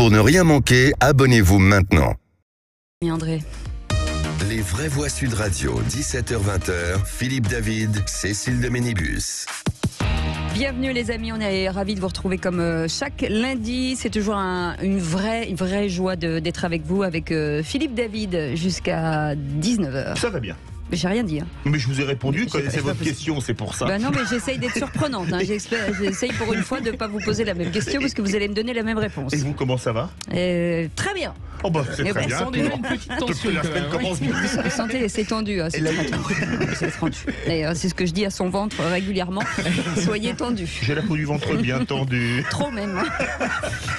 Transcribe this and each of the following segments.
Pour ne rien manquer, abonnez-vous maintenant. André. Les vraies voix Sud Radio, 17h-20h, Philippe David, Cécile de Ménibus. Bienvenue les amis, on est ravis de vous retrouver comme chaque lundi. C'est toujours une vraie joie d'être avec vous, avec Philippe David jusqu'à 19h. Ça va bien. Mais j'ai rien dit. Hein. Mais je vous ai répondu, connaissez votre question, c'est pour ça. Bah non, mais j'essaye d'être surprenante. Hein. J'essaye pour une fois de ne pas vous poser la même question parce que vous allez me donner la même réponse. Et vous, comment ça va? Très bien. Oh bah c'est très bien. On sent déjà une petite tension. La semaine commence bien. Vous sentez, c'est tendu. Hein, c'est tendu. C'est ce que je dis à son ventre régulièrement. Soyez tendu. J'ai la peau du ventre bien tendue. Trop même.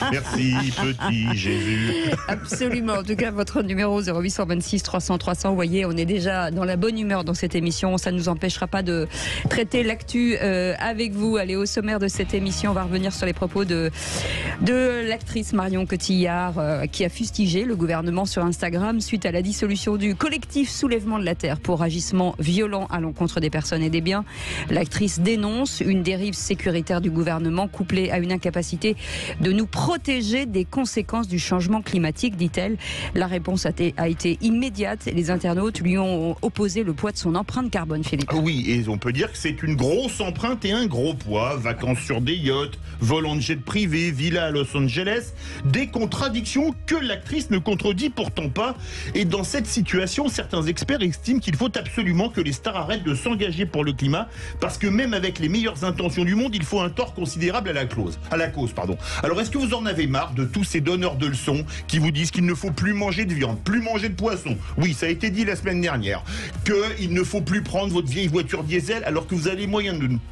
Merci, petit Jésus. Absolument. En tout cas, votre numéro 0826 300 300. Vous voyez, on est déjà dans la bonne humeur dans cette émission. Ça ne nous empêchera pas de traiter l'actu avec vous. Allez, au sommaire de cette émission, on va revenir sur les propos de l'actrice Marion Cotillard qui a fustigé le gouvernement sur Instagram suite à la dissolution du collectif Soulèvement de la Terre pour agissement violent à l'encontre des personnes et des biens. L'actrice dénonce une dérive sécuritaire du gouvernement couplée à une incapacité de nous protéger des conséquences du changement climatique, dit-elle. La réponse a été immédiate. Les internautes lui ont opposé le poids de son empreinte carbone, Philippe. Oui, et on peut dire que c'est une grosse empreinte et un gros poids. Vacances sur des yachts, volant de jet privé, villa à Los Angeles. Des contradictions que l'actrice ne contredit pourtant pas. Et dans cette situation, certains experts estiment qu'il faut absolument que les stars arrêtent de s'engager pour le climat, parce que même avec les meilleures intentions du monde, il faut un tort considérable à la cause. Alors est-ce que vous en avez marre de tous ces donneurs de leçons qui vous disent qu'il ne faut plus manger de viande, plus manger de poisson? Oui, ça a été dit la semaine dernière. Qu'il ne faut plus prendre votre vieille voiture diesel alors que vous avez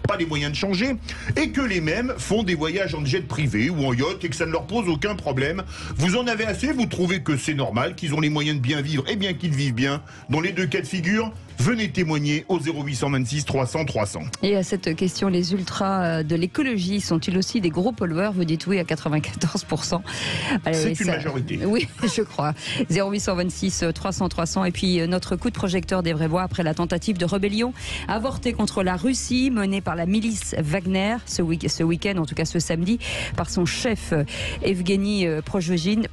pas les moyens de changer, et que les mêmes font des voyages en jet privé ou en yacht et que ça ne leur pose aucun problème. Vous en avez assez? Vous trouvez que c'est normal, qu'ils ont les moyens de bien vivre et bien qu'ils vivent bien? Dans les deux cas de figure, venez témoigner au 0826 300 300. Et à cette question, les ultras de l'écologie sont-ils aussi des gros pollueurs? Vous dites oui à 94%. C'est une majorité. Oui, je crois. 0826 300 300. Et puis notre coup de projecteur des vraies voix après la tentative de rébellion avortée contre la Russie menée par la milice Wagner ce week-end, en tout cas ce samedi, par son chef Evgeny Prigojine.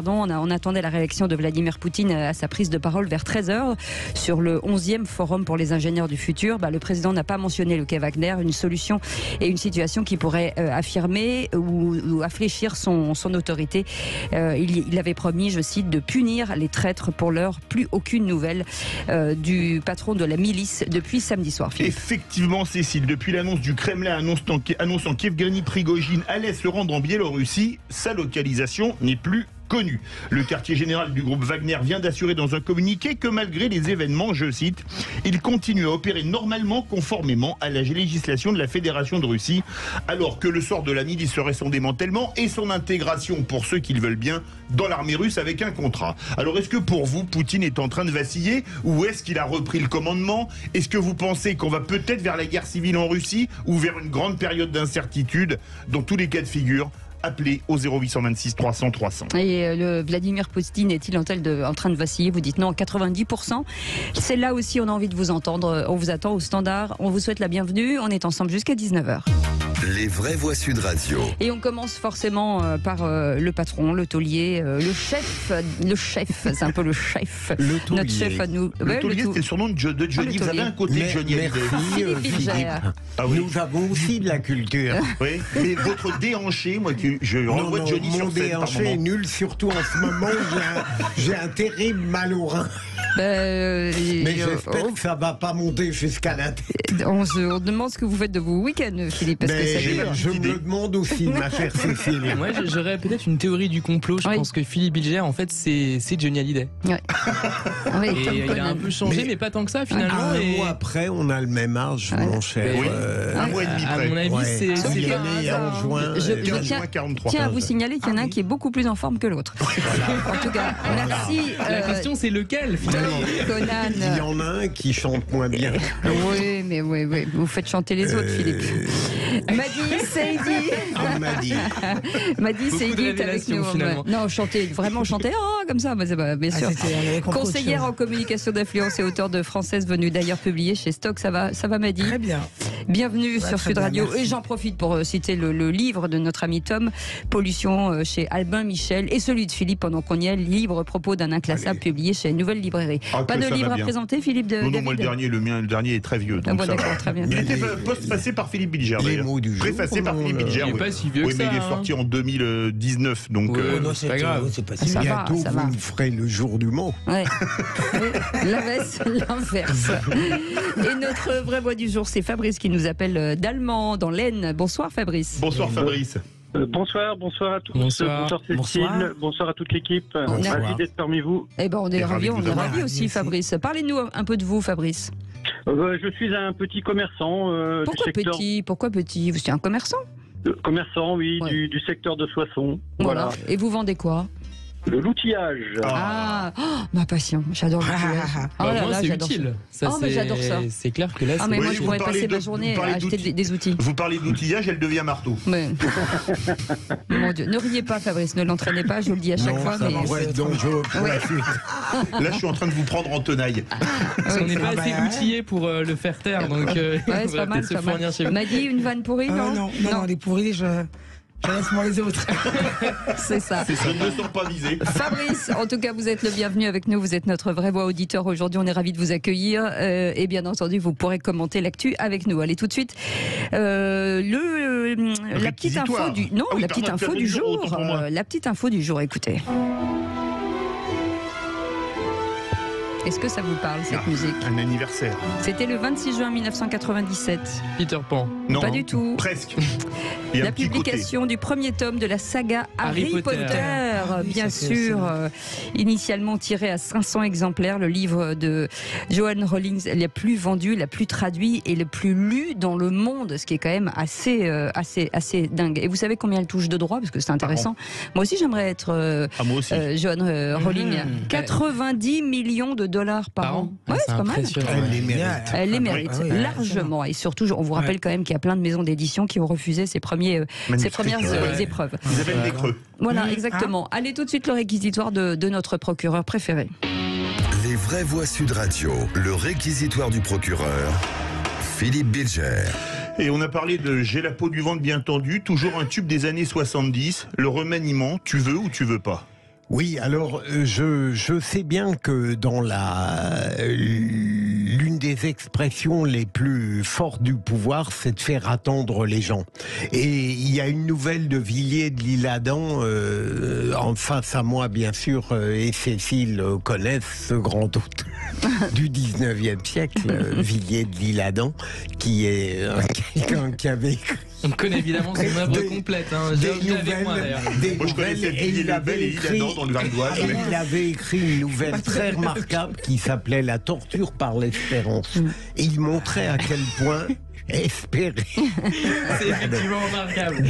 On attendait la réaction de Vladimir Poutine à sa prise de parole vers 13h sur le 11e forum pour les ingénieurs du futur. Le président n'a pas mentionné le quai Wagner, une solution et une situation qui pourrait affirmer ou affléchir son autorité. Il avait promis, je cite, de punir les traîtres. Pour l'heure, plus aucune nouvelle du patron de la milice depuis samedi soir. Philippe. Effectivement, Cécile, depuis l'annonce du Kremlin annonçant qu'Evgeny Prigojine allait se rendre en Biélorussie, sa localisation n'est plus connu. Le quartier général du groupe Wagner vient d'assurer dans un communiqué que malgré les événements, je cite, il continue à opérer normalement conformément à la législation de la Fédération de Russie, alors que le sort de la milice serait son démantèlement et son intégration, pour ceux qui le veulent bien, dans l'armée russe avec un contrat. Alors est-ce que pour vous, Poutine est en train de vaciller ou est-ce qu'il a repris le commandement? Est-ce que vous pensez qu'on va peut-être vers la guerre civile en Russie ou vers une grande période d'incertitude? Dans tous les cas de figure, appelez au 0826 300 300. Et Vladimir Poutine est-il en train de vaciller? Vous dites non, 90%. C'est là aussi, on a envie de vous entendre. On vous attend au standard. On vous souhaite la bienvenue. On est ensemble jusqu'à 19h. Les vraies voix Sud Radio. Et on commence forcément par le patron, le taulier, le chef, c'est un peu le chef. Le taulier. Notre chef à nous. Le taulier, c'est le surnom de Johnny. Vous avez un côté de Johnny. Merci, Philippe. Ah oui. Nous avons aussi de la culture. Oui, mais votre déhanché, moi, je renvoie Johnny sur scène par déhanché est nul, surtout en ce moment, j'ai un terrible mal au rein. Mais j'espère que ça va pas monter jusqu'à la tête. On se demande ce que vous faites de vos week-ends, Philippe, parce que je me le demande aussi, ma chère Cécile. Moi, j'aurais peut-être une théorie du complot. Je pense que Philippe Bilger, en fait, c'est Johnny Hallyday. Ouais. Et il a un peu changé, mais pas tant que ça, finalement. Un mois après, on a le même âge, mon cher. Oui. Un mois et demi près. À mon avis, c'est il est pas né en juin. Je tiens à vous signaler qu'il y en a un qui est beaucoup plus en forme que l'autre. En tout cas, merci. La question, c'est lequel, finalement? Conan. Il y en a un qui chante moins bien. Oui, mais vous faites chanter les autres, Philippe. Madi Seydi. Madi Seydi est avec nous. Non, chanter, vraiment chanter, comme ça, bien sûr. Conseillère en communication d'influence et auteur de Française venue d'ailleurs publiée chez Stock. Ça va Madi? Très bien. Bienvenue sur Sud Radio. Merci. Et j'en profite pour citer le livre de notre ami Tom, Pollution, chez Albin Michel, et celui de Philippe, pendant qu'on y est, Libre propos d'un inclassable, publié chez Nouvelle Librairie. Pas de livre à présenter, Philippe Non, moi le dernier est très vieux. Donc d'accord, très bien. Il était postfacé par Philippe Bilger. Les mots du jour. Préfacé par Philippe Bilger. Il n'est pas si vieux que ça. Mais il est sorti en 2019, donc non, c'est pas grave. C'est pas si vieux. Bientôt, vous le ferez le jour du mot. Ouais. L'inverse. Et notre vraie voix du jour, c'est Fabrice qui nous appelle d'Allemand, dans l'Aisne. Bonsoir Fabrice. Bonsoir Fabrice. Bonsoir à tous. Bonsoir Cécile. Bonsoir à toute l'équipe. Ravi d'être parmi vous. Eh ben, on est ravis aussi, Fabrice. Parlez-nous un peu de vous, Fabrice. Je suis un petit commerçant. Pourquoi petit? Vous êtes un commerçant? Commerçant, oui, ouais. du secteur de Soissons. Voilà. Et vous vendez quoi? De l'outillage. Ma passion, j'adore l'outillage. Moi, c'est utile. Mais j'adore ça. C'est clair que là, mais moi, je pourrais passer ma journée à acheter des outils. Vous parlez d'outillage, elle devient marteau. Mais... Mon Dieu, ne riez pas, Fabrice, ne l'entraînez pas, je vous le dis à chaque fois. Ça va être dangereux pour la suite. Là, je suis en train de vous prendre en tenaille. Parce qu'on n'est pas assez outillé pour le faire taire, donc c'est pas mal. M'a dit une vanne pourrie, non, les pourris, je laisse moi les autres. C'est ça. Je ne me sens pas visé. Fabrice, en tout cas, vous êtes le bienvenu avec nous. Vous êtes notre vraie voix auditeur aujourd'hui. On est ravis de vous accueillir. Et bien entendu, vous pourrez commenter l'actu avec nous. Allez, tout de suite. La petite info du... Non, la petite info du jour. La petite info du jour, écoutez. Est-ce que ça vous parle, cette musique? Un anniversaire. C'était le 26 juin 1997. Peter Pan. Non, pas du tout. Presque. La publication du premier tome de la saga Harry Potter. Bien sûr. Initialement tiré à 500 exemplaires, le livre de Joanne Rowling, le plus vendu, le plus traduit et le plus lu dans le monde, ce qui est quand même assez dingue. Et vous savez combien elle touche de droits? Parce que c'est intéressant. Moi aussi, j'aimerais être Joanne Rowling. 90 millions de dollars par an. Ouais, c'est pas mal. Elle les mérite largement. Et surtout, on vous rappelle quand même qu'il y a plein de maisons d'édition qui ont refusé ces premières épreuves. Vous avez des creux. Voilà, exactement. Allez tout de suite le réquisitoire de notre procureur préféré. Les vraies voix Sud Radio, le réquisitoire du procureur, Philippe Bilger. Et on a parlé de J'ai la peau du ventre bien tendue, toujours un tube des années 70, le remaniement, tu veux ou tu veux pas? Oui, alors je sais bien que dans l'une des expressions les plus fortes du pouvoir, c'est de faire attendre les gens. Et il y a une nouvelle de Villiers de l'Isle-Adam en face à moi, bien sûr, et Cécile connaissent ce grand hôte du 19e siècle, Villiers de l'Isle-Adam, qui est quelqu'un qui avait écrit. On connaît évidemment son œuvre complète. Moi, je connaissais Villiers le Bel et l'Isle-Adam dans le Val d'Oise. Il avait écrit une nouvelle très remarquable qui s'appelait La torture par l'espérance. Et il montrait à quel point espérer. C'est effectivement remarquable.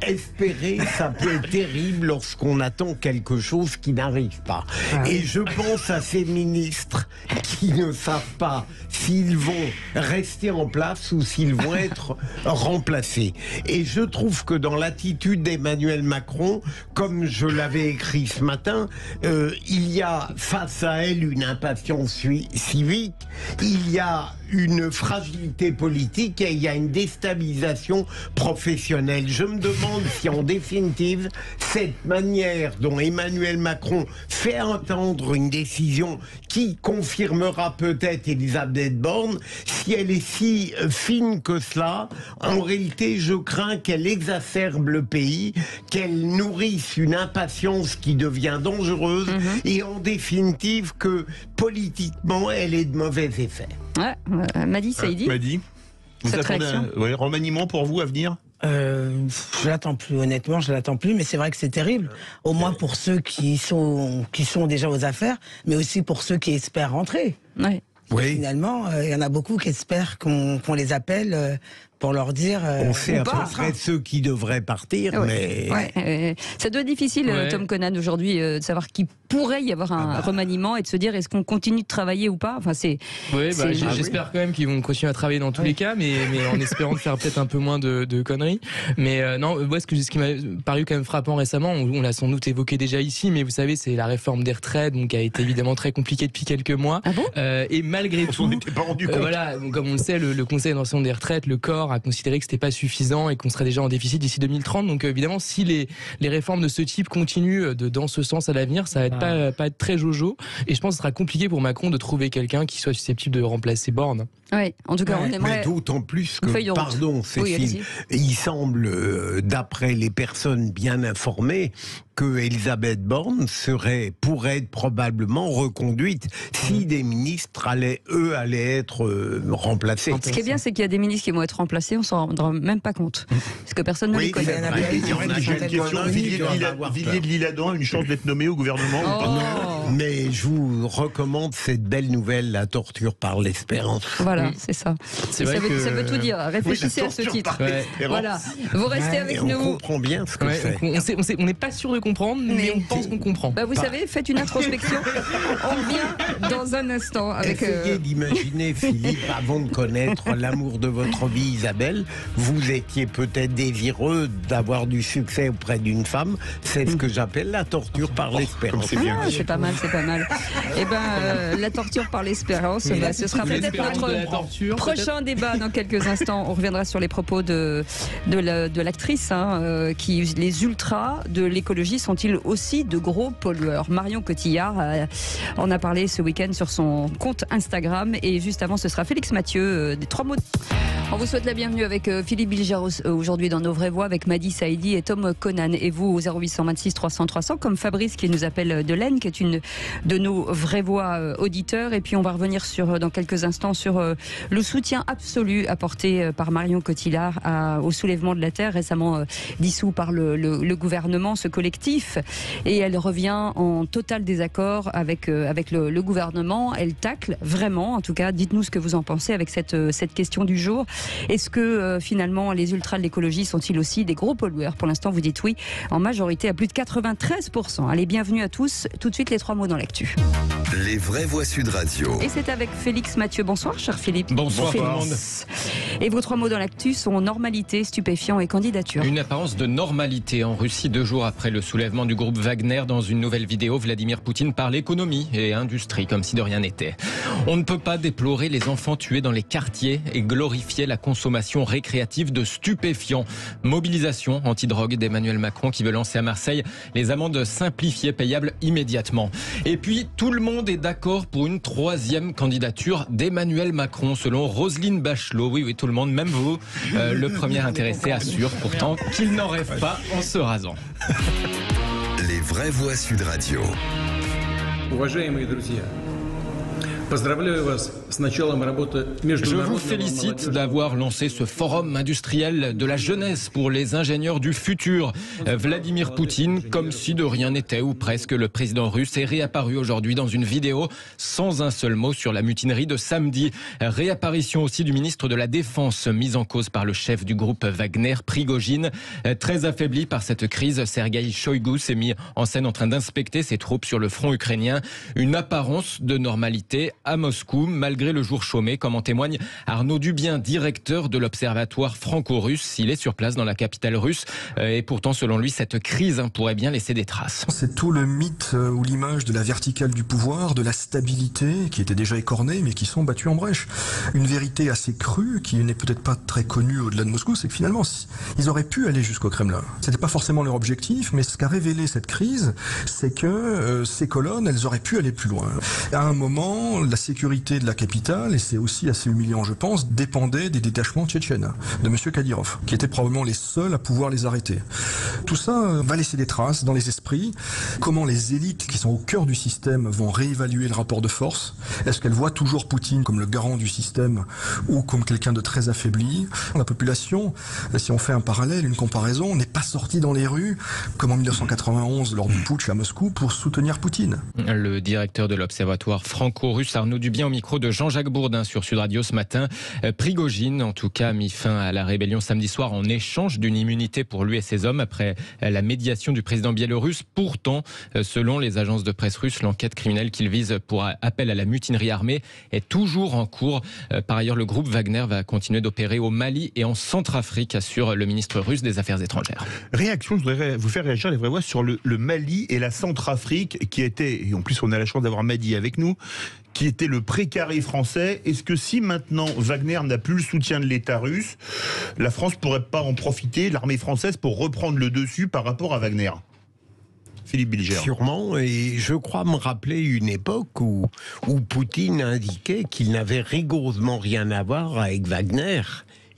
Espérer, ça peut être terrible lorsqu'on attend quelque chose qui n'arrive pas. Et je pense à ces ministres qui ne savent pas s'ils vont rester en place ou s'ils vont être remplacés. Et je trouve que dans l'attitude d'Emmanuel Macron, comme je l'avais écrit ce matin, il y a face à elle une impatience civique, il y a une fragilité politique et il y a une déstabilisation professionnelle. Je me demande si en définitive, cette manière dont Emmanuel Macron fait entendre une décision qui confirmera peut-être Elisabeth Borne, si elle est si fine que cela, en réalité je crains qu'elle exacerbe le pays, qu'elle nourrisse une impatience qui devient dangereuse et en définitive que politiquement elle ait de mauvais effets. Ouais, Madi Saïdi. Madi, vous attendez un remaniement pour vous à venir? Je l'attends plus, honnêtement, je l'attends plus, mais c'est vrai que c'est terrible. Au moins pour ceux qui sont déjà aux affaires, mais aussi pour ceux qui espèrent rentrer. Ouais. Oui. Finalement, il y en a beaucoup qui espèrent qu'on les appelle pour leur dire. On sait à peu près ceux qui devraient partir, mais. Ça doit être difficile, Tom Conan, aujourd'hui, de savoir qu'il pourrait y avoir un remaniement et de se dire est-ce qu'on continue de travailler ou pas. Enfin, j'espère quand même qu'ils vont continuer à travailler dans tous les cas, mais en espérant de faire peut-être un peu moins de conneries. Mais non, ce qui m'a paru quand même frappant récemment, on l'a sans doute évoqué déjà ici, mais vous savez, c'est la réforme des retraites, donc qui a été évidemment très compliquée depuis quelques mois. Ah bon et malgré tout, on n'était pas rendu compte. Voilà, comme on le sait, le Conseil d'orientation des retraites, le corps a considéré que c'était pas suffisant et qu'on serait déjà en déficit d'ici 2030. Donc évidemment, si les réformes de ce type continuent dans ce sens à l'avenir, ça va être pas être très jojo. Et je pense que ce sera compliqué pour Macron de trouver quelqu'un qui soit susceptible de remplacer Borne. Oui, en tout cas, on aimerait. Mais d'autant plus que, pardon, Cécile, il semble, d'après les personnes bien informées, que Elisabeth Borne pourrait être probablement reconduite si des ministres allaient être remplacés. Ce qui est bien, c'est qu'il y a des ministres qui vont être remplacés, on s'en rendra même pas compte. Parce que personne ne les connaît. J'ai une question. Villiers de l'Isle-Adam a une chance d'être nommé au gouvernement ou pas? Non, mais je vous recommande cette belle nouvelle, la torture par l'espérance. Voilà, c'est ça. Ça veut tout dire. Réfléchissez à ce titre. Voilà. Vous restez avec nous. On comprend bien ce que c'est. On n'est pas sûr de comprendre, mais on pense qu'on comprend. Vous savez, faites une introspection. On revient dans un instant avec. Essayez d'imaginer, Philippe, avant de connaître l'amour de votre vie, Isabelle, vous étiez peut-être désireux d'avoir du succès auprès d'une femme. C'est ce que j'appelle la torture par l'espérance. C'est pas mal, c'est pas mal. Eh ben, la torture par l'espérance, ce sera peut-être notre prochain débat dans quelques instants. On reviendra sur les propos de l'actrice, qui les ultras de l'écologie sont-ils aussi de gros pollueurs? Marion Cotillard en a parlé ce week-end sur son compte Instagram, et juste avant ce sera Félix Mathieu des 3 mots. On vous souhaite la bienvenue avec Philippe Bilger aujourd'hui dans Nos Vraies Voix avec Madi Saïdi et Tom Conan, et vous au 0826 300 300 comme Fabrice qui nous appelle de l'Aisne, qui est une de nos vraies voix auditeurs. Et puis on va revenir dans quelques instants sur le soutien absolu apporté par Marion Cotillard au soulèvement de la terre récemment dissous par le gouvernement, ce collectif, et elle revient en total désaccord avec le gouvernement. Elle tacle vraiment, en tout cas. Dites-nous ce que vous en pensez avec cette question du jour. Est-ce que finalement les ultras de l'écologie sont-ils aussi des gros pollueurs? Pour l'instant vous dites oui en majorité à plus de 93%. Allez, bienvenue à tous. Tout de suite les 3 mots dans l'actu. Les vraies voix Sud Radio. Et c'est avec Félix Mathieu. Bonsoir cher Philippe. Bonsoir tout le monde. Et vos 3 mots dans l'actu sont normalité, stupéfiant et candidature. Une apparence de normalité en Russie 2 jours après le soulèvement du groupe Wagner. Dans une nouvelle vidéo, Vladimir Poutine parle économie et industrie comme si de rien n'était. On ne peut pas déplorer les enfants tués dans les quartiers et glorifier la consommation récréative de stupéfiants. Mobilisation anti-drogue d'Emmanuel Macron qui veut lancer à Marseille les amendes simplifiées payables immédiatement. Et puis tout le monde est d'accord pour une 3e candidature d'Emmanuel Macron selon Roselyne Bachelot. Oui, tout le monde, même vous. Le premier intéressé assure pourtant qu'il n'en rêve pas en se rasant. Les vraies voix Sud Radio. Je vous félicite d'avoir lancé ce forum industriel de la jeunesse pour les ingénieurs du futur. Vladimir Poutine, comme si de rien n'était ou presque, le président russe est réapparu aujourd'hui dans une vidéo sans un seul mot sur la mutinerie de samedi. Réapparition aussi du ministre de la Défense mis en cause par le chef du groupe Wagner, Prigojine. Très affaibli par cette crise, Sergueï Shoïgu s'est mis en scène en train d'inspecter ses troupes sur le front ukrainien. Une apparence de normalité à Moscou, malgré le jour chômé, comme en témoigne Arnaud Dubien, directeur de l'Observatoire franco-russe. Il est sur place dans la capitale russe. Et pourtant, selon lui, cette crise pourrait bien laisser des traces. C'est tout le mythe ou l'image de la verticale du pouvoir, de la stabilité, qui était déjà écornée, mais qui sont battues en brèche. Une vérité assez crue, qui n'est peut-être pas très connue au-delà de Moscou, c'est que finalement, ils auraient pu aller jusqu'au Kremlin. C'était pas forcément leur objectif, mais ce qu'a révélé cette crise, c'est que ces colonnes, elles auraient pu aller plus loin. À un moment, la sécurité de la capitale, et c'est aussi assez humiliant je pense, dépendait des détachements tchétchènes de M. Kadyrov, qui étaient probablement les seuls à pouvoir les arrêter. Tout ça va laisser des traces dans les esprits. Comment les élites qui sont au cœur du système vont réévaluer le rapport de force? Est-ce qu'elles voient toujours Poutine comme le garant du système ou comme quelqu'un de très affaibli? La population, si on fait un parallèle, une comparaison, n'est pas sortie dans les rues comme en 1991 lors du putsch à Moscou pour soutenir Poutine. Le directeur de l'Observatoire franco-russe Arnaud Arnaud Dubien au micro de Jean-Jacques Bourdin sur Sud Radio ce matin. Prigojine, en tout cas, a mis fin à la rébellion samedi soir en échange d'une immunité pour lui et ses hommes après la médiation du président biélorusse. Pourtant, selon les agences de presse russes, l'enquête criminelle qu'il vise pour appel à la mutinerie armée est toujours en cours. Par ailleurs, le groupe Wagner va continuer d'opérer au Mali et en Centrafrique, assure le ministre russe des Affaires étrangères. Réaction, je voudrais vous faire réagir les vraies voix sur le Mali et la Centrafrique qui était, et en plus on a la chance d'avoir Madi avec nous, qui était le précaré français. Est-ce que si maintenant Wagner n'a plus le soutien de l'État russe, la France pourrait pas en profiter, l'armée française, pour reprendre le dessus par rapport à Wagner ? Philippe Bilger. Sûrement, et je crois me rappeler une époque où Poutine indiquait qu'il n'avait rigoureusement rien à voir avec Wagner.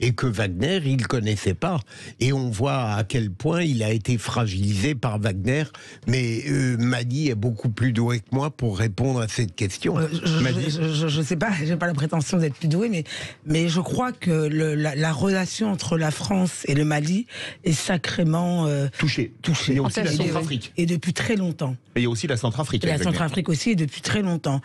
Et que Wagner, il ne connaissait pas. Et on voit à quel point il a été fragilisé par Wagner. Mais Madi est beaucoup plus doué que moi pour répondre à cette question. Je ne sais pas, je n'ai pas la prétention d'être plus doué, mais je crois que la relation entre la France et le Mali est sacrément touchée. Il y a aussi la Centrafrique. Et depuis très longtemps. Et il y a aussi la Centrafrique. La Centrafrique aussi, et depuis très longtemps.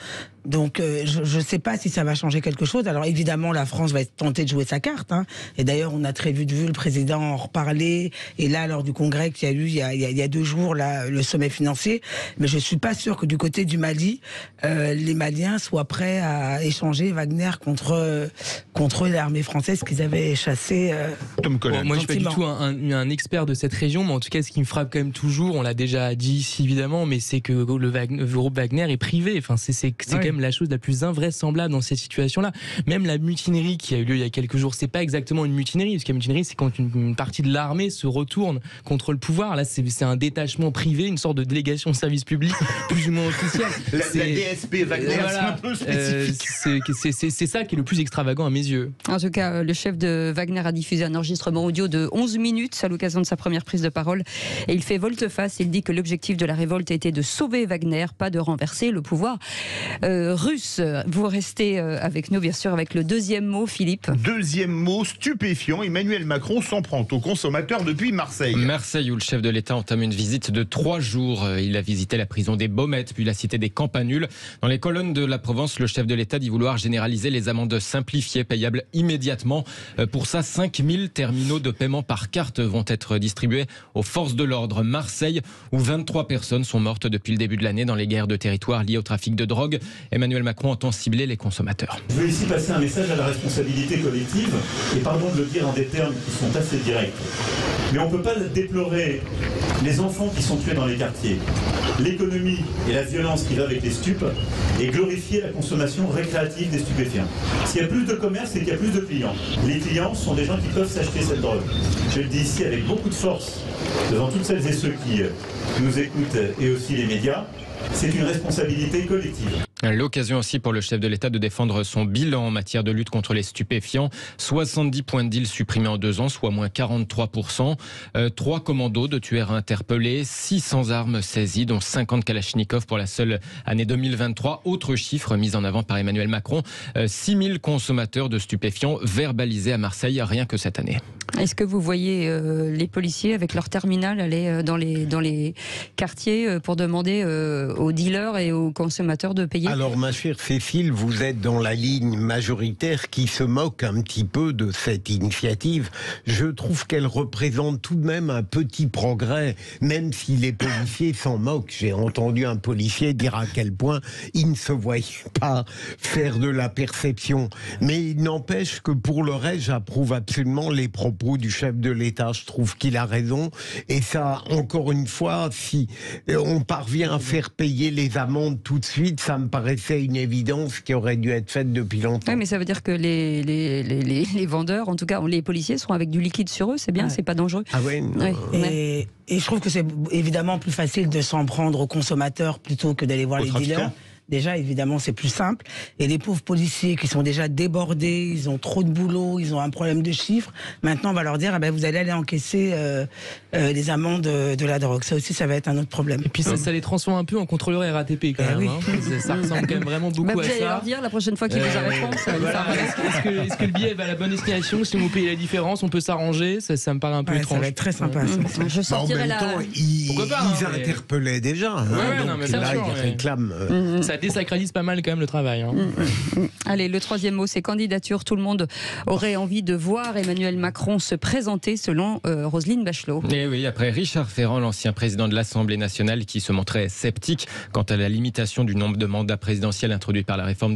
Donc je ne sais pas si ça va changer quelque chose. Alors évidemment, la France va être tentée de jouer sa carte. Hein. Et d'ailleurs, on a très vu le président en reparler. Et là, lors du congrès qu'il y a eu il y a 2 jours, là, le sommet financier. Mais je ne suis pas sûr que du côté du Mali, les Maliens soient prêts à échanger Wagner contre l'armée française qu'ils avaient chassé. Moi, je ne suis pas du tout un expert de cette région, mais en tout cas, ce qui me frappe quand même toujours, on l'a déjà dit ici évidemment, mais c'est que le groupe Wagner est privé. Enfin, c'est quand même la chose la plus invraisemblable dans cette situation-là. Même la mutinerie qui a eu lieu il y a quelques jours, c'est pas exactement une mutinerie, parce que la mutinerie, c'est quand une partie de l'armée se retourne contre le pouvoir. Là, c'est un détachement privé, une sorte de délégation de service public, plus ou moins officielle. La DSP Wagner, c'est un peu spécifique. C'est ça qui est le plus extravagant à mes yeux. En tout cas, le chef de Wagner a diffusé un enregistrement audio de 11 minutes à l'occasion de sa première prise de parole. Et il fait volte-face. Il dit que l'objectif de la révolte était de sauver Wagner, pas de renverser le pouvoir russe. Vous restez avec nous, bien sûr, avec le deuxième mot, Philippe. Deuxième mot, stupéfiant. Emmanuel Macron s'en prend aux consommateurs depuis Marseille. Marseille, où le chef de l'État entame une visite de 3 jours. Il a visité la prison des Baumettes, puis la cité des Campanules. Dans les colonnes de la Provence, le chef de l'État dit vouloir généraliser les amendes simplifiées, payables immédiatement. Pour ça, 5000 terminaux de paiement par carte vont être distribués aux forces de l'ordre. Marseille, où 23 personnes sont mortes depuis le début de l'année dans les guerres de territoire liées au trafic de drogue. Emmanuel Macron entend cibler les consommateurs. Je veux ici passer un message à la responsabilité collective, et pardon de le dire en des termes qui sont assez directs. Mais on ne peut pas déplorer les enfants qui sont tués dans les quartiers, l'économie et la violence qui va avec les stupes, et glorifier la consommation récréative des stupéfiants. S'il y a plus de commerce, c'est qu'il y a plus de clients. Les clients sont des gens qui peuvent s'acheter cette drogue. Je le dis ici avec beaucoup de force, devant toutes celles et ceux qui nous écoutent, et aussi les médias. C'est une responsabilité collective. L'occasion aussi pour le chef de l'État de défendre son bilan en matière de lutte contre les stupéfiants. 70 points de deal supprimés en 2 ans, soit moins 43%. 3 commandos de tueurs interpellés, 600 armes saisies, dont 50 Kalachnikov pour la seule année 2023. Autre chiffre mis en avant par Emmanuel Macron, 6000 consommateurs de stupéfiants verbalisés à Marseille rien que cette année. Est-ce que vous voyez les policiers avec leur terminal aller dans les quartiers pour demander aux dealers et aux consommateurs de payer? Alors ma chère Cécile, vous êtes dans la ligne majoritaire qui se moque un petit peu de cette initiative. Je trouve qu'elle représente tout de même un petit progrès, même si les policiers s'en moquent. J'ai entendu un policier dire à quel point il ne se voyait pas faire de la perception. Mais il n'empêche que pour le reste, j'approuve absolument les propos du chef de l'État. Je trouve qu'il a raison. Et ça, encore une fois, si on parvient à faire payer les amendes tout de suite, ça me paraissait une évidence qui aurait dû être faite depuis longtemps. Oui, mais ça veut dire que les vendeurs, en tout cas les policiers, seront avec du liquide sur eux, c'est bien, c'est pas dangereux. Ah ouais, et je trouve que c'est évidemment plus facile de s'en prendre aux consommateurs plutôt que d'aller voir les dealers. Déjà, évidemment, c'est plus simple. Et les pauvres policiers qui sont déjà débordés, ils ont trop de boulot, ils ont un problème de chiffres. Maintenant, on va leur dire, ah ben, vous allez aller encaisser les amendes de la drogue. Ça aussi, ça va être un autre problème. Et puis ça les transforme un peu en contrôleurs RATP quand même. Oui. Ça ressemble quand même vraiment beaucoup à ça. Vous allez leur dire la prochaine fois qu'ils vous arrêteront. Est-ce que le billet va à la bonne destination? Si vous payez la différence, on peut s'arranger. Ça me paraît un peu étrange. Ça va être très sympa. Je sortirai en même temps, ils interpellaient déjà. Ouais, non, mais là, ils réclament. Ça désacralise pas mal quand même le travail. Hein. Allez, le troisième mot, c'est candidature. Tout le monde aurait envie de voir Emmanuel Macron se présenter selon Roselyne Bachelot. Et oui, après Richard Ferrand, l'ancien président de l'Assemblée nationale, qui se montrait sceptique quant à la limitation du nombre de mandats présidentiels introduit par la réforme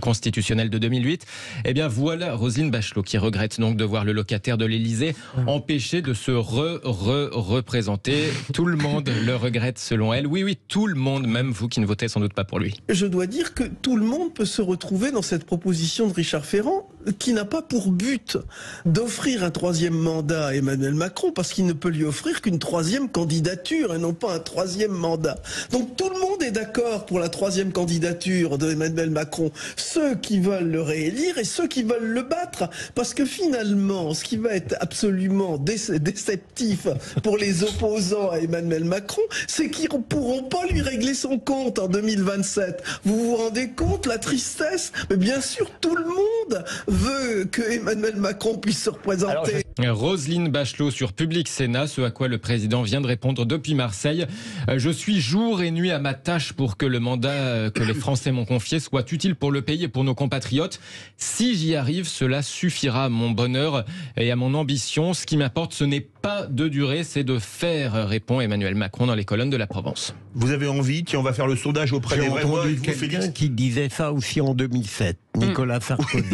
constitutionnelle de 2008, eh bien voilà Roselyne Bachelot qui regrette donc de voir le locataire de l'Élysée empêché de se représenter. Tout le monde le regrette selon elle. Oui, tout le monde, même vous qui ne votez sans doute pas pour lui. Je dois dire que tout le monde peut se retrouver dans cette proposition de Richard Ferrand qui n'a pas pour but d'offrir un troisième mandat à Emmanuel Macron parce qu'il ne peut lui offrir qu'une troisième candidature et non pas un troisième mandat. Donc tout le monde est d'accord pour la troisième candidature de Emmanuel Macron. Ceux qui veulent le réélire et ceux qui veulent le battre. Parce que finalement, ce qui va être absolument déceptif pour les opposants à Emmanuel Macron, c'est qu'ils ne pourront pas lui régler son compte en 2027. Vous vous rendez compte, la tristesse? Mais bien sûr, tout le monde veut que Emmanuel Macron puisse se représenter. Roselyne Bachelot sur Public Sénat, ce à quoi le président vient de répondre depuis Marseille. Je suis jour et nuit à ma tâche pour que le mandat que les Français m'ont confié soit utile pour le pays et pour nos compatriotes. Si j'y arrive, cela suffira à mon bonheur et à mon ambition. Ce qui m'importe, ce n'est pas de durer, c'est de faire, répond Emmanuel Macron dans les colonnes de la Provence. Vous avez envie? Tiens, on va faire le sondage auprès des vrais voix. J'ai entendu quelqu'un qui disait ça aussi en 2007, Nicolas Sarkozy.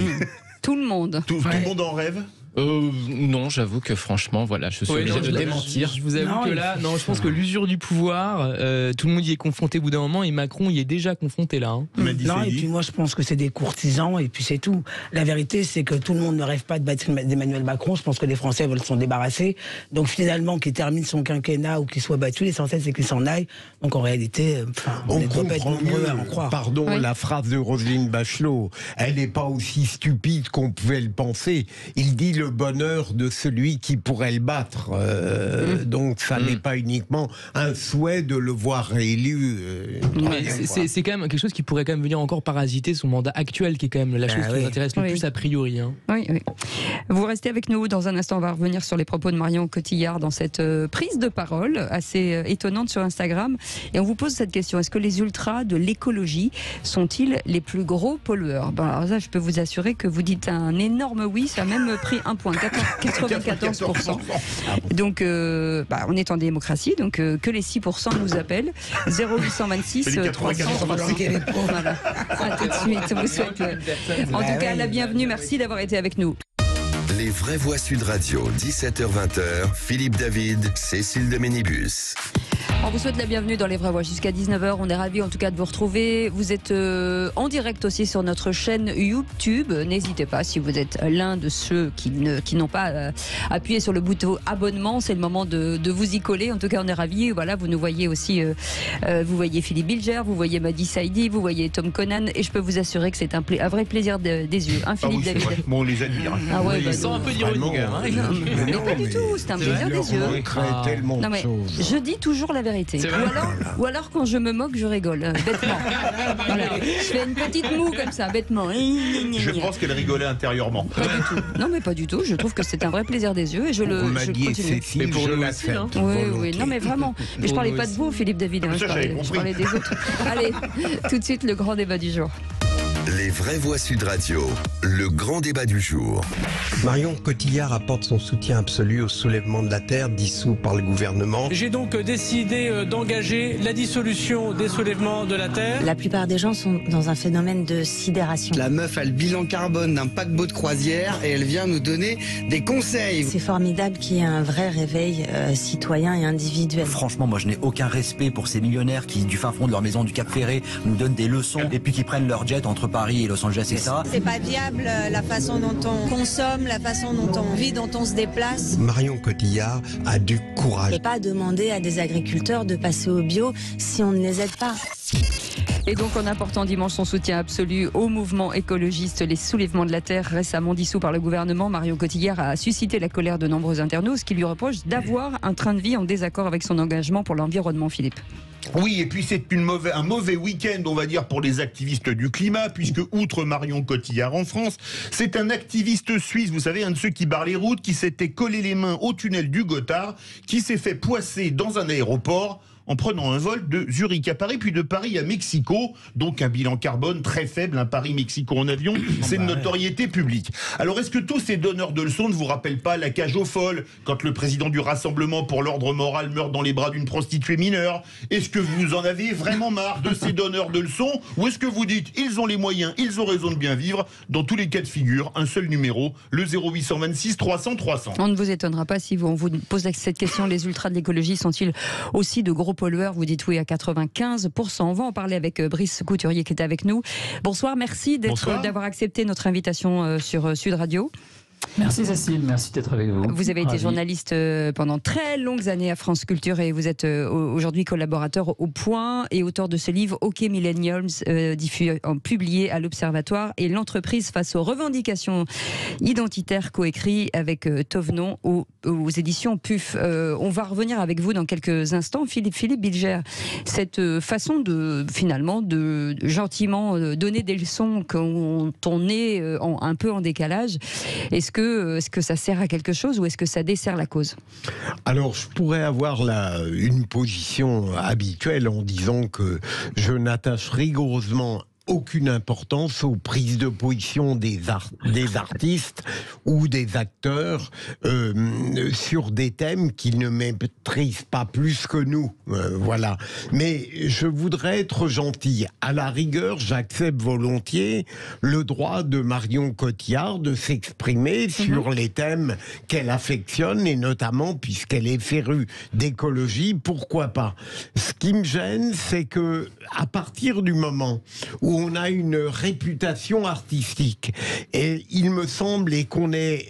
Tout le monde. Tout le monde en rêve? Non, j'avoue que franchement, voilà, je suis obligé de démentir. Je vous avoue que là, je pense que l'usure du pouvoir, tout le monde y est confronté au bout d'un moment, et Macron y est déjà confronté là. Hein. Non, et puis moi je pense que c'est des courtisans, et puis c'est tout. La vérité, c'est que tout le monde ne rêve pas de battre Emmanuel Macron. Je pense que les Français veulent s'en débarrasser. Donc finalement, qu'il termine son quinquennat ou qu'il soit battu, l'essentiel c'est qu'il s'en aille. Donc en réalité, on ne peut pas être nombreux à en croire. Pardon, la phrase de Roselyne Bachelot, elle n'est pas aussi stupide qu'on pouvait le penser. Il dit le bonheur de celui qui pourrait le battre. Donc ça n'est pas uniquement un souhait de le voir réélu. C'est quand même quelque chose qui pourrait quand même venir encore parasiter son mandat actuel, qui est quand même la chose qui nous intéresse le plus a priori. Hein. Oui. Vous restez avec nous. Dans un instant, on va revenir sur les propos de Marion Cotillard dans cette prise de parole assez étonnante sur Instagram. Et on vous pose cette question. Est-ce que les ultras de l'écologie sont-ils les plus gros pollueurs? Alors ça, je peux vous assurer que vous dites un énorme oui. Ça a même pris un point. 94%. Donc, on est en démocratie, donc que les 6% nous appellent. 0826 300. Voilà. À tout de suite. Vous souhaite, en tout cas, la bienvenue. Merci d'avoir été avec nous. Les vraies voix Sud Radio, 17h-20h, Philippe David, Cécile de Ménibus. On vous souhaite la bienvenue dans les vraies voix jusqu'à 19h. On est ravis en tout cas de vous retrouver. Vous êtes en direct aussi sur notre chaîne YouTube. N'hésitez pas, si vous êtes l'un de ceux qui n'ont pas appuyé sur le bouton abonnement, c'est le moment de vous y coller. En tout cas, on est ravis. Voilà, vous nous voyez aussi, vous voyez Philippe Bilger, vous voyez Madi Saïdi, vous voyez Tom Conan, et je peux vous assurer que c'est un vrai plaisir des yeux. Hein, Philippe David. Bon, on les admire. Ah ouais, ils sont un peu d'ironie. Mais pas du tout, c'est un plaisir des yeux. Non, mais je dis toujours la vérité. Ou alors quand je me moque, je rigole, bêtement. Voilà. Je fais une petite moue comme ça, bêtement. Je pense qu'elle rigolait intérieurement. Pas du tout. Non, mais pas du tout. Je trouve que c'est un vrai plaisir des yeux et je continue. Mais pour le l'accepte. Oui. Non, mais vraiment. Mais je parlais pas de vous, Philippe David. Je parlais des autres. Allez, tout de suite, le grand débat du jour. Les vraies voix Sud Radio, le grand débat du jour. Marion Cotillard apporte son soutien absolu au soulèvement de la Terre dissous par le gouvernement. J'ai donc décidé d'engager la dissolution des soulèvements de la Terre. La plupart des gens sont dans un phénomène de sidération. La meuf a le bilan carbone d'un paquebot de croisière et elle vient nous donner des conseils. C'est formidable qu'il y ait un vrai réveil citoyen et individuel. Franchement, moi je n'ai aucun respect pour ces millionnaires qui, du fin fond de leur maison du Cap Ferré, nous donnent des leçons et puis qui prennent leur jet entre Paris et Los Angeles et ça. C'est pas viable la façon dont on consomme, la façon dont on vit, dont on se déplace. Marion Cotillard a du courage. On ne peut pas demander à des agriculteurs de passer au bio si on ne les aide pas. Et donc en apportant dimanche son soutien absolu au mouvement écologiste Les Soulèvements de la Terre, récemment dissous par le gouvernement, Marion Cotillard a suscité la colère de nombreux internautes qui lui reprochent d'avoir un train de vie en désaccord avec son engagement pour l'environnement, Philippe. Oui, et puis c'est un mauvais week-end, on va dire, pour les activistes du climat, puisque outre Marion Cotillard en France, c'est un activiste suisse, vous savez, un de ceux qui barrent les routes, qui s'était collé les mains au tunnel du Gothard, qui s'est fait poisser dans un aéroport en prenant un vol de Zurich à Paris, puis de Paris à Mexico. Donc un bilan carbone très faible, un Paris-Mexico en avion, c'est une notoriété publique. Alors est-ce que tous ces donneurs de leçons ne vous rappellent pas la cage aux folles, quand le président du Rassemblement pour l'ordre moral meurt dans les bras d'une prostituée mineure? Est-ce que vous en avez vraiment marre de ces donneurs de leçons, ou est-ce que vous dites ils ont les moyens, ils ont raison de bien vivre? Dans tous les cas de figure, un seul numéro, le 0826 300 300. On ne vous étonnera pas si on vous pose cette question, les ultras de l'écologie sont-ils aussi de gros pollueurs? Vous dites oui à 95%. On va en parler avec Brice Couturier qui est avec nous. Bonsoir, merci d'avoir accepté notre invitation sur Sud Radio. Merci Cécile, merci d'être avec vous. Vous avez été journaliste pendant très longues années à France Culture et vous êtes aujourd'hui collaborateur au Point et auteur de ce livre OK Millennials, publié à l'Observatoire et l'entreprise face aux revendications identitaires, coécrit avec Thévenon aux éditions PUF. On va revenir avec vous dans quelques instants. Philippe Bilger, cette façon de finalement de gentiment donner des leçons quand on est un peu en décalage, est-ce que ça sert à quelque chose ou est-ce que ça dessert la cause? Alors, je pourrais avoir une position habituelle en disant que je n'attache rigoureusement aucune importance aux prises de position des artistes ou des acteurs sur des thèmes qu'ils ne maîtrisent pas plus que nous. Voilà. Mais je voudrais être gentil. À la rigueur, j'accepte volontiers le droit de Marion Cotillard de s'exprimer sur les thèmes qu'elle affectionne, et notamment, puisqu'elle est férue d'écologie, pourquoi pas. Ce qui me gêne, c'est que à partir du moment où on a une réputation artistique, et il me semble, et qu'on est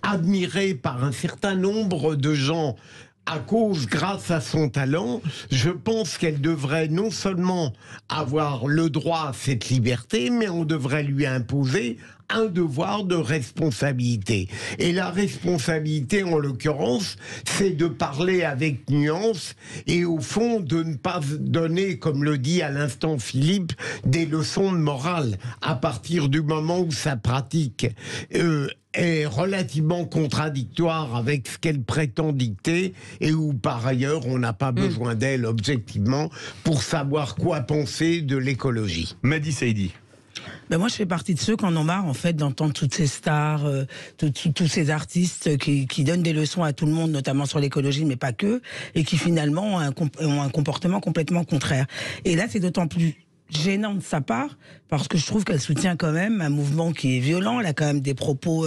admiré par un certain nombre de gens grâce à son talent, je pense qu'elle devrait non seulement avoir le droit à cette liberté, mais on devrait lui imposer un devoir de responsabilité. Et la responsabilité, en l'occurrence, c'est de parler avec nuance et au fond de ne pas donner, comme le dit à l'instant Philippe, des leçons de morale à partir du moment où sa pratique est relativement contradictoire avec ce qu'elle prétend dicter et où par ailleurs on n'a pas besoin d'elle objectivement pour savoir quoi penser de l'écologie. Mehdi Saïdi. Ben moi, je fais partie de ceux qui en ont marre, en fait, d'entendre toutes ces stars, tous ces artistes qui donnent des leçons à tout le monde, notamment sur l'écologie, mais pas que, et qui finalement ont un comportement complètement contraire. Et là, c'est d'autant plus gênant de sa part, parce que je trouve qu'elle soutient quand même un mouvement qui est violent. Elle a quand même des propos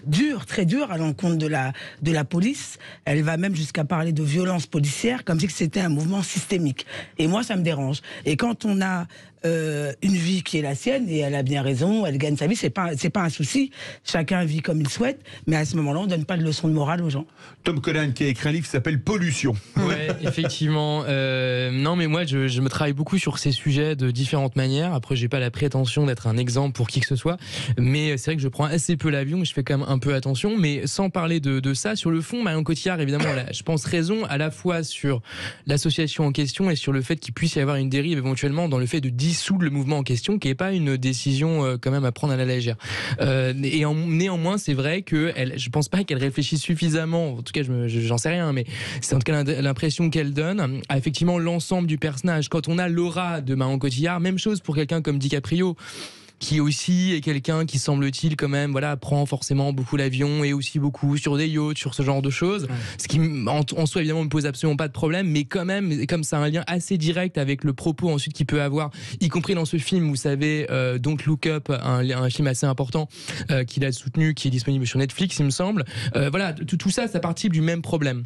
durs, très durs, à l'encontre de la police. Elle va même jusqu'à parler de violence policière, comme si c'était un mouvement systémique. Et moi, ça me dérange. Et quand on a une vie qui est la sienne, et elle a bien raison, elle gagne sa vie, c'est pas un souci. Chacun vit comme il souhaite, mais à ce moment-là, on donne pas de leçon de morale aux gens. Tom Collan, qui a écrit un livre qui s'appelle Pollution. Ouais, effectivement. Non, mais moi, je me travaille beaucoup sur ces sujets de différentes manières. Après, j'ai pas la prétention d'être un exemple pour qui que ce soit, mais c'est vrai que je prends assez peu l'avion et je fais quand même un peu attention. Mais sans parler de ça, sur le fond, Marion Cotillard, évidemment, je pense raison à la fois sur l'association en question et sur le fait qu'il puisse y avoir une dérive éventuellement dans le fait de dissoudre le mouvement en question, qui n'est pas une décision quand même à prendre à la légère. Néanmoins, c'est vrai que je pense pas qu'elle réfléchisse suffisamment, en tout cas j'en sais rien, mais c'est en tout cas l'impression qu'elle donne à effectivement l'ensemble du personnage. Quand on a l'aura de Marion Cotillard, même chose pour quelqu'un comme DiCaprio, qui aussi est quelqu'un qui, semble-t-il, quand même, voilà, prend forcément beaucoup l'avion et aussi beaucoup sur des yachts, sur ce genre de choses. Ouais. Ce qui, en soi, évidemment, me pose absolument pas de problème, mais quand même, comme ça a un lien assez direct avec le propos ensuite qu'il peut avoir, y compris dans ce film, vous savez, Don't Look Up, un film assez important qu'il a soutenu, qui est disponible sur Netflix, il me semble. Voilà, tout ça, ça participe du même problème.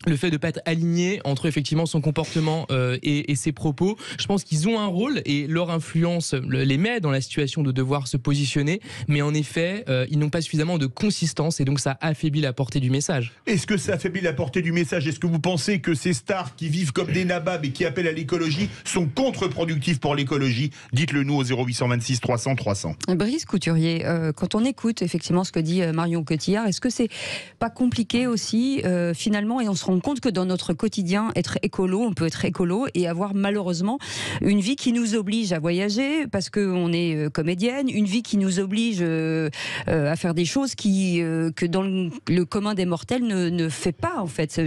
Le fait de ne pas être aligné entre effectivement son comportement et ses propos. Je pense qu'ils ont un rôle et leur influence les met dans la situation de devoir se positionner, mais en effet, ils n'ont pas suffisamment de consistance et donc ça affaiblit la portée du message. Est-ce que ça affaiblit la portée du message? Est-ce que vous pensez que ces stars qui vivent comme des nababs et qui appellent à l'écologie sont contre-productifs pour l'écologie? Dites-le nous au 0826 300 300. Brice Couturier, quand on écoute effectivement ce que dit Marion Cotillard, est-ce que c'est pas compliqué aussi finalement, et on se rend compte que dans notre quotidien, être écolo, on peut être écolo et avoir malheureusement une vie qui nous oblige à voyager parce qu'on est comédienne, une vie qui nous oblige à faire des choses que dans le commun des mortels ne fait pas en fait.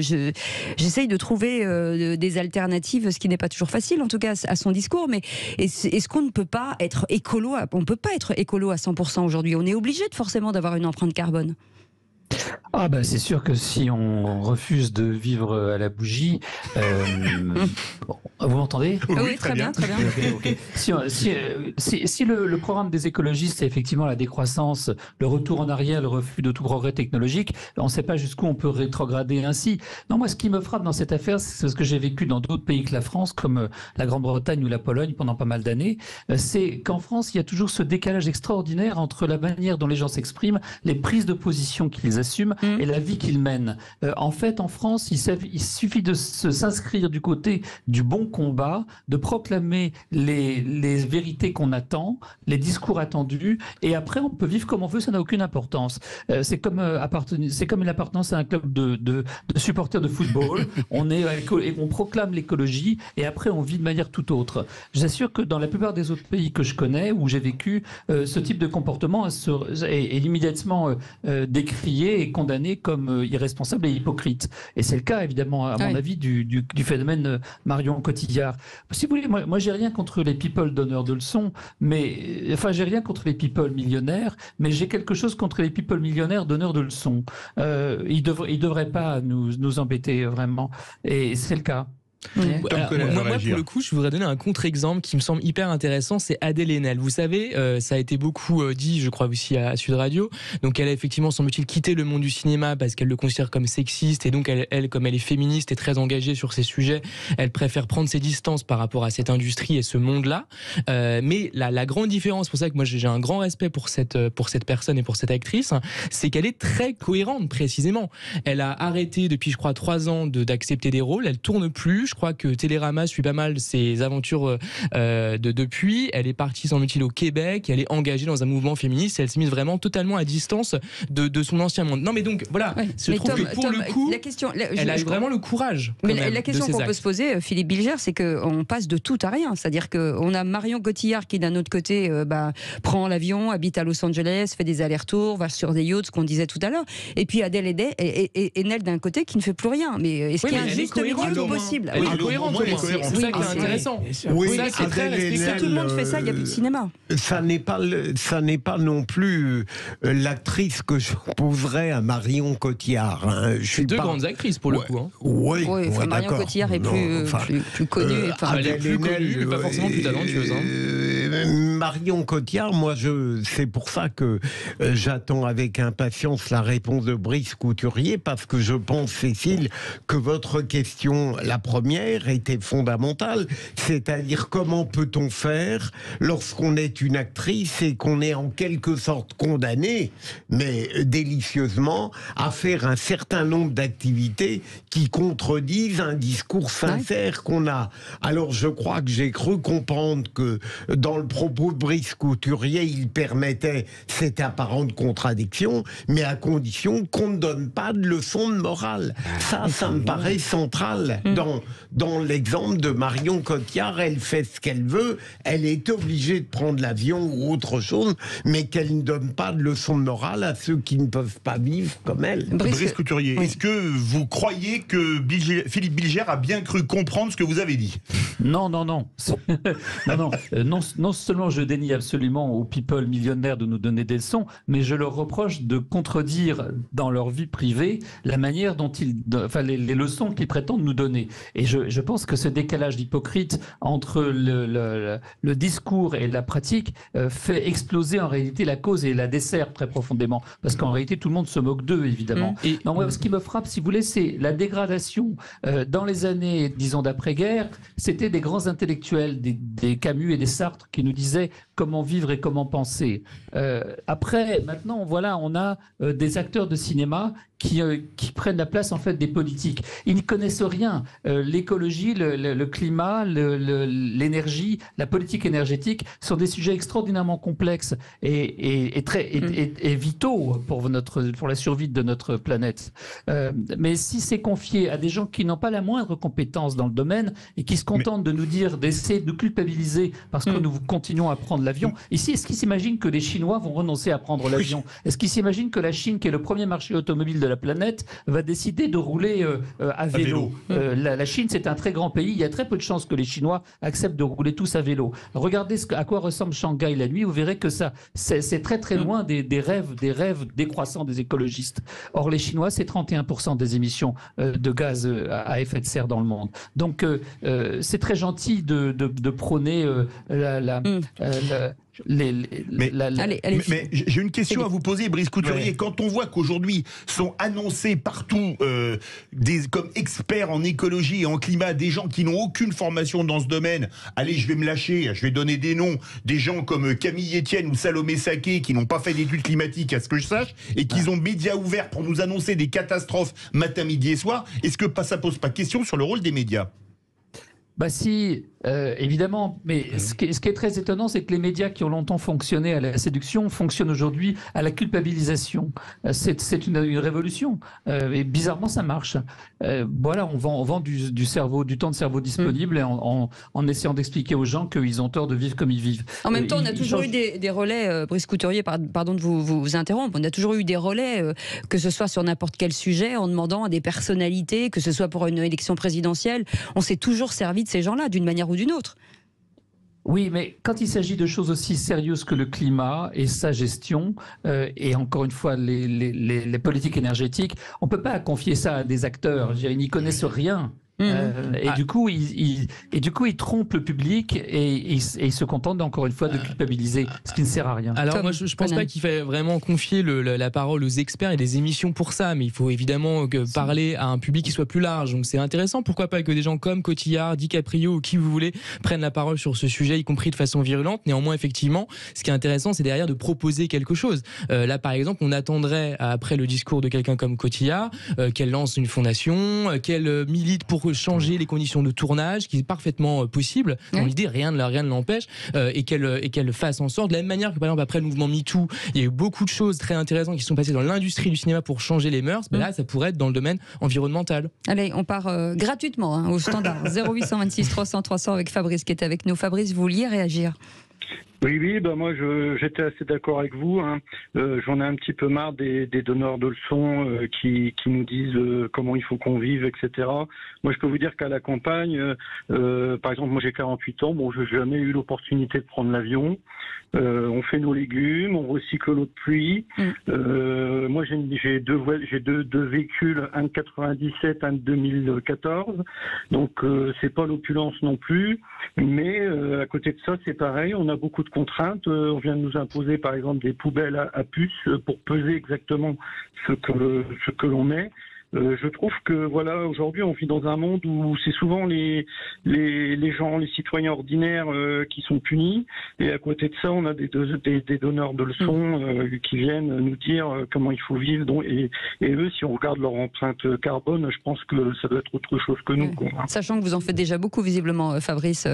J'essaye de trouver des alternatives, ce qui n'est pas toujours facile en tout cas à son discours, mais est-ce qu'on ne peut pas être écolo? On ne peut pas être écolo à 100% aujourd'hui, on est obligé forcément d'avoir une empreinte carbone. Ah ben c'est sûr que si on refuse de vivre à la bougie, vous m'entendez? Oui, très bien. Okay. Si le programme des écologistes, c'est effectivement la décroissance, le retour en arrière, le refus de tout progrès technologique, on ne sait pas jusqu'où on peut rétrograder ainsi. Non, moi ce qui me frappe dans cette affaire, c'est ce que j'ai vécu dans d'autres pays que la France, comme la Grande-Bretagne ou la Pologne pendant pas mal d'années, c'est qu'en France, il y a toujours ce décalage extraordinaire entre la manière dont les gens s'expriment, les prises de position qu'ils assument et la vie qu'ils mènent. En fait, en France, il suffit de s'inscrire du côté du bon combat, de proclamer les vérités qu'on attend, les discours attendus, et après on peut vivre comme on veut, ça n'a aucune importance. C'est comme une appartenance à un club de supporters de football. On proclame l'écologie et après on vit de manière tout autre. J'assure que dans la plupart des autres pays que je connais, où j'ai vécu, ce type de comportement est immédiatement décrié et condamné comme irresponsable et hypocrite. Et c'est le cas, évidemment, à mon avis, du phénomène Marion Cotillard. Si vous voulez, moi j'ai rien contre les people donneurs de leçons, j'ai rien contre les people millionnaires, mais j'ai quelque chose contre les people millionnaires donneurs de leçons. Ils devraient pas nous embêter, vraiment. Et c'est le cas. Moi, pour le coup, je voudrais donner un contre-exemple qui me semble hyper intéressant, c'est Adèle Haenel. Vous savez, ça a été beaucoup dit, je crois aussi à Sud Radio. Donc, elle a effectivement, semble-t-il, quitté le monde du cinéma parce qu'elle le considère comme sexiste et donc elle, comme elle est féministe et très engagée sur ces sujets, elle préfère prendre ses distances par rapport à cette industrie et ce monde-là. Mais la grande différence, c'est pour ça que moi j'ai un grand respect pour cette personne et pour cette actrice, c'est qu'elle est très cohérente précisément. Elle a arrêté depuis, je crois, 3 ans d'accepter des rôles. Elle tourne plus. Je crois que Télérama suit pas mal ses aventures depuis. Elle est partie, semble-t-il, au Québec. Elle est engagée dans un mouvement féministe. Et elle s'est mise vraiment totalement à distance de son ancien monde. Non, mais donc, voilà. Je trouve que pour le coup, elle a eu vraiment le courage. Mais la question qu'on peut se poser, Philippe Bilger, c'est qu'on passe de tout à rien. C'est-à-dire qu'on a Marion Cotillard qui, d'un autre côté, prend l'avion, habite à Los Angeles, fait des allers-retours, va sur des yachts, ce qu'on disait tout à l'heure. Et puis Adèle Haenel d'un côté qui ne fait plus rien. Mais est-ce qu'il y a un juste milieu possible? Elle est cohérente, c'est ça qui est intéressant. Oui, ça, c'est très respectueux. Si tout le monde fait ça, il n'y a plus de cinéma. Ça n'est pas non plus l'actrice que je poserais à Marion Cotillard. Hein. C'est deux grandes actrices pour le coup. Hein. Oui, Marion Cotillard est plus connue. Elle est plus connue, mais pas forcément plus talentueuse. Marion Cotillard, moi, c'est pour ça que j'attends avec impatience la réponse de Brice Couturier, parce que je pense, Cécile, que votre question, la première, était fondamentale, c'est-à-dire comment peut-on faire lorsqu'on est une actrice et qu'on est en quelque sorte condamné, mais délicieusement, à faire un certain nombre d'activités qui contredisent un discours sincère qu'on a. Alors je crois que j'ai cru comprendre que dans le propos de Brice Couturier, il permettait cette apparente contradiction, mais à condition qu'on ne donne pas de leçon de morale. Ça me paraît central dans l'exemple de Marion Cotillard. Elle fait ce qu'elle veut, elle est obligée de prendre l'avion ou autre chose, mais qu'elle ne donne pas de leçon de morale à ceux qui ne peuvent pas vivre comme elle. Brice Couturier, est-ce que vous croyez que Philippe Bilger a bien cru comprendre ce que vous avez dit? Non. non, non seulement je dénie absolument aux people millionnaires de nous donner des leçons, mais je leur reproche de contredire dans leur vie privée la manière dont les leçons qu'ils prétendent nous donner. Et je pense que ce décalage hypocrite entre le discours et la pratique fait exploser en réalité la cause et la dessert très profondément. Parce qu'en réalité, tout le monde se moque d'eux, évidemment. Moi, ce qui me frappe, si vous voulez, c'est la dégradation. Dans les années, disons, d'après-guerre, c'était c'était des grands intellectuels, des Camus et des Sartre qui nous disaient comment vivre et comment penser. Après, maintenant, voilà, on a des acteurs de cinéma qui prennent la place en fait des politiques. Ils n'y connaissent rien. L'écologie, le climat, l'énergie, la politique énergétique sont des sujets extraordinairement complexes et vitaux pour la survie de notre planète. Mais si c'est confié à des gens qui n'ont pas la moindre compétence dans le domaine et qui se contentent de nous dire, d'essayer de nous culpabiliser parce que nous continuons à prendre l'avion. Ici, est-ce qu'ils s'imaginent que les Chinois vont renoncer à prendre l'avion? Est-ce qu'ils s'imaginent que la Chine, qui est le premier marché automobile de la planète, va décider de rouler à vélo? La Chine, c'est un très grand pays. Il y a très peu de chances que les Chinois acceptent de rouler tous à vélo. Regardez à quoi ressemble Shanghai la nuit. Vous verrez que ça, c'est très très loin des rêves décroissants des écologistes. Or, les Chinois, c'est 31% des émissions de gaz à effet de serre dans le monde. Donc, c'est très gentil de prôner mais j'ai une question à vous poser, Brice Couturier. Ouais. Quand on voit qu'aujourd'hui sont annoncés partout comme experts en écologie et en climat des gens qui n'ont aucune formation dans ce domaine, allez, je vais me lâcher, je vais donner des noms, des gens comme Camille Etienne ou Salomé Saké qui n'ont pas fait d'études climatiques à ce que je sache et qui ont médias ouverts pour nous annoncer des catastrophes matin, midi et soir, est-ce que ça pose pas question sur le rôle des médias? Bah si, évidemment, mais ce qui est très étonnant, c'est que les médias qui ont longtemps fonctionné à la séduction fonctionnent aujourd'hui à la culpabilisation. C'est une révolution, et bizarrement ça marche. Voilà, on vend du cerveau, du temps de cerveau disponible en essayant d'expliquer aux gens qu'ils ont tort de vivre comme ils vivent. En même temps, on a toujours eu des relais, Brice Couturier, pardon de vous interrompre, on a toujours eu des relais, que ce soit sur n'importe quel sujet, en demandant à des personnalités, que ce soit pour une élection présidentielle, on s'est toujours servi de ces gens-là, d'une manière ou d'une autre. Oui, mais quand il s'agit de choses aussi sérieuses que le climat et sa gestion, et encore une fois les politiques énergétiques, on ne peut pas confier ça à des acteurs. Ils n'y connaissent rien. Du coup, ils trompent le public et ils se contentent encore une fois de culpabiliser, ce qui ne sert à rien. Alors moi, je ne pense pas qu'il faille vraiment confier la parole aux experts et des émissions pour ça, mais il faut évidemment parler à un public qui soit plus large. Donc c'est intéressant, pourquoi pas que des gens comme Cotillard, DiCaprio ou qui vous voulez prennent la parole sur ce sujet, y compris de façon virulente. Néanmoins, effectivement, ce qui est intéressant, c'est derrière de proposer quelque chose. Là, par exemple, on attendrait, après le discours de quelqu'un comme Cotillard, qu'elle lance une fondation, qu'elle milite pour changer les conditions de tournage, qui est parfaitement possible. On lui dit rien ne l'empêche, et qu'elle fasse en sorte, de la même manière que par exemple après le mouvement MeToo, il y a eu beaucoup de choses très intéressantes qui sont passées dans l'industrie du cinéma pour changer les mœurs. Là, ça pourrait être dans le domaine environnemental. Allez, on part gratuitement au standard 0826 300 300 avec Fabrice qui est avec nous. Fabrice, vous vouliez réagir? Oui, bah moi j'étais assez d'accord avec vous. J'en ai un petit peu marre des donneurs de leçons qui nous disent comment il faut qu'on vive, etc. Moi je peux vous dire qu'à la campagne, par exemple moi j'ai 48 ans, bon j'ai jamais eu l'opportunité de prendre l'avion. On fait nos légumes, on recycle l'eau de pluie. Moi j'ai deux véhicules, un de 97, un de 2014. Donc c'est pas l'opulence non plus. Mais à côté de ça c'est pareil, on a beaucoup de contraintes. On vient de nous imposer par exemple des poubelles à puces pour peser exactement ce que l'on met. Je trouve que voilà, aujourd'hui on vit dans un monde où c'est souvent les gens, les citoyens ordinaires qui sont punis, et à côté de ça on a des donneurs de leçons qui viennent nous dire comment il faut vivre. Et eux, si on regarde leur empreinte carbone, je pense que ça doit être autre chose que nous. Sachant que vous en faites déjà beaucoup visiblement, Fabrice.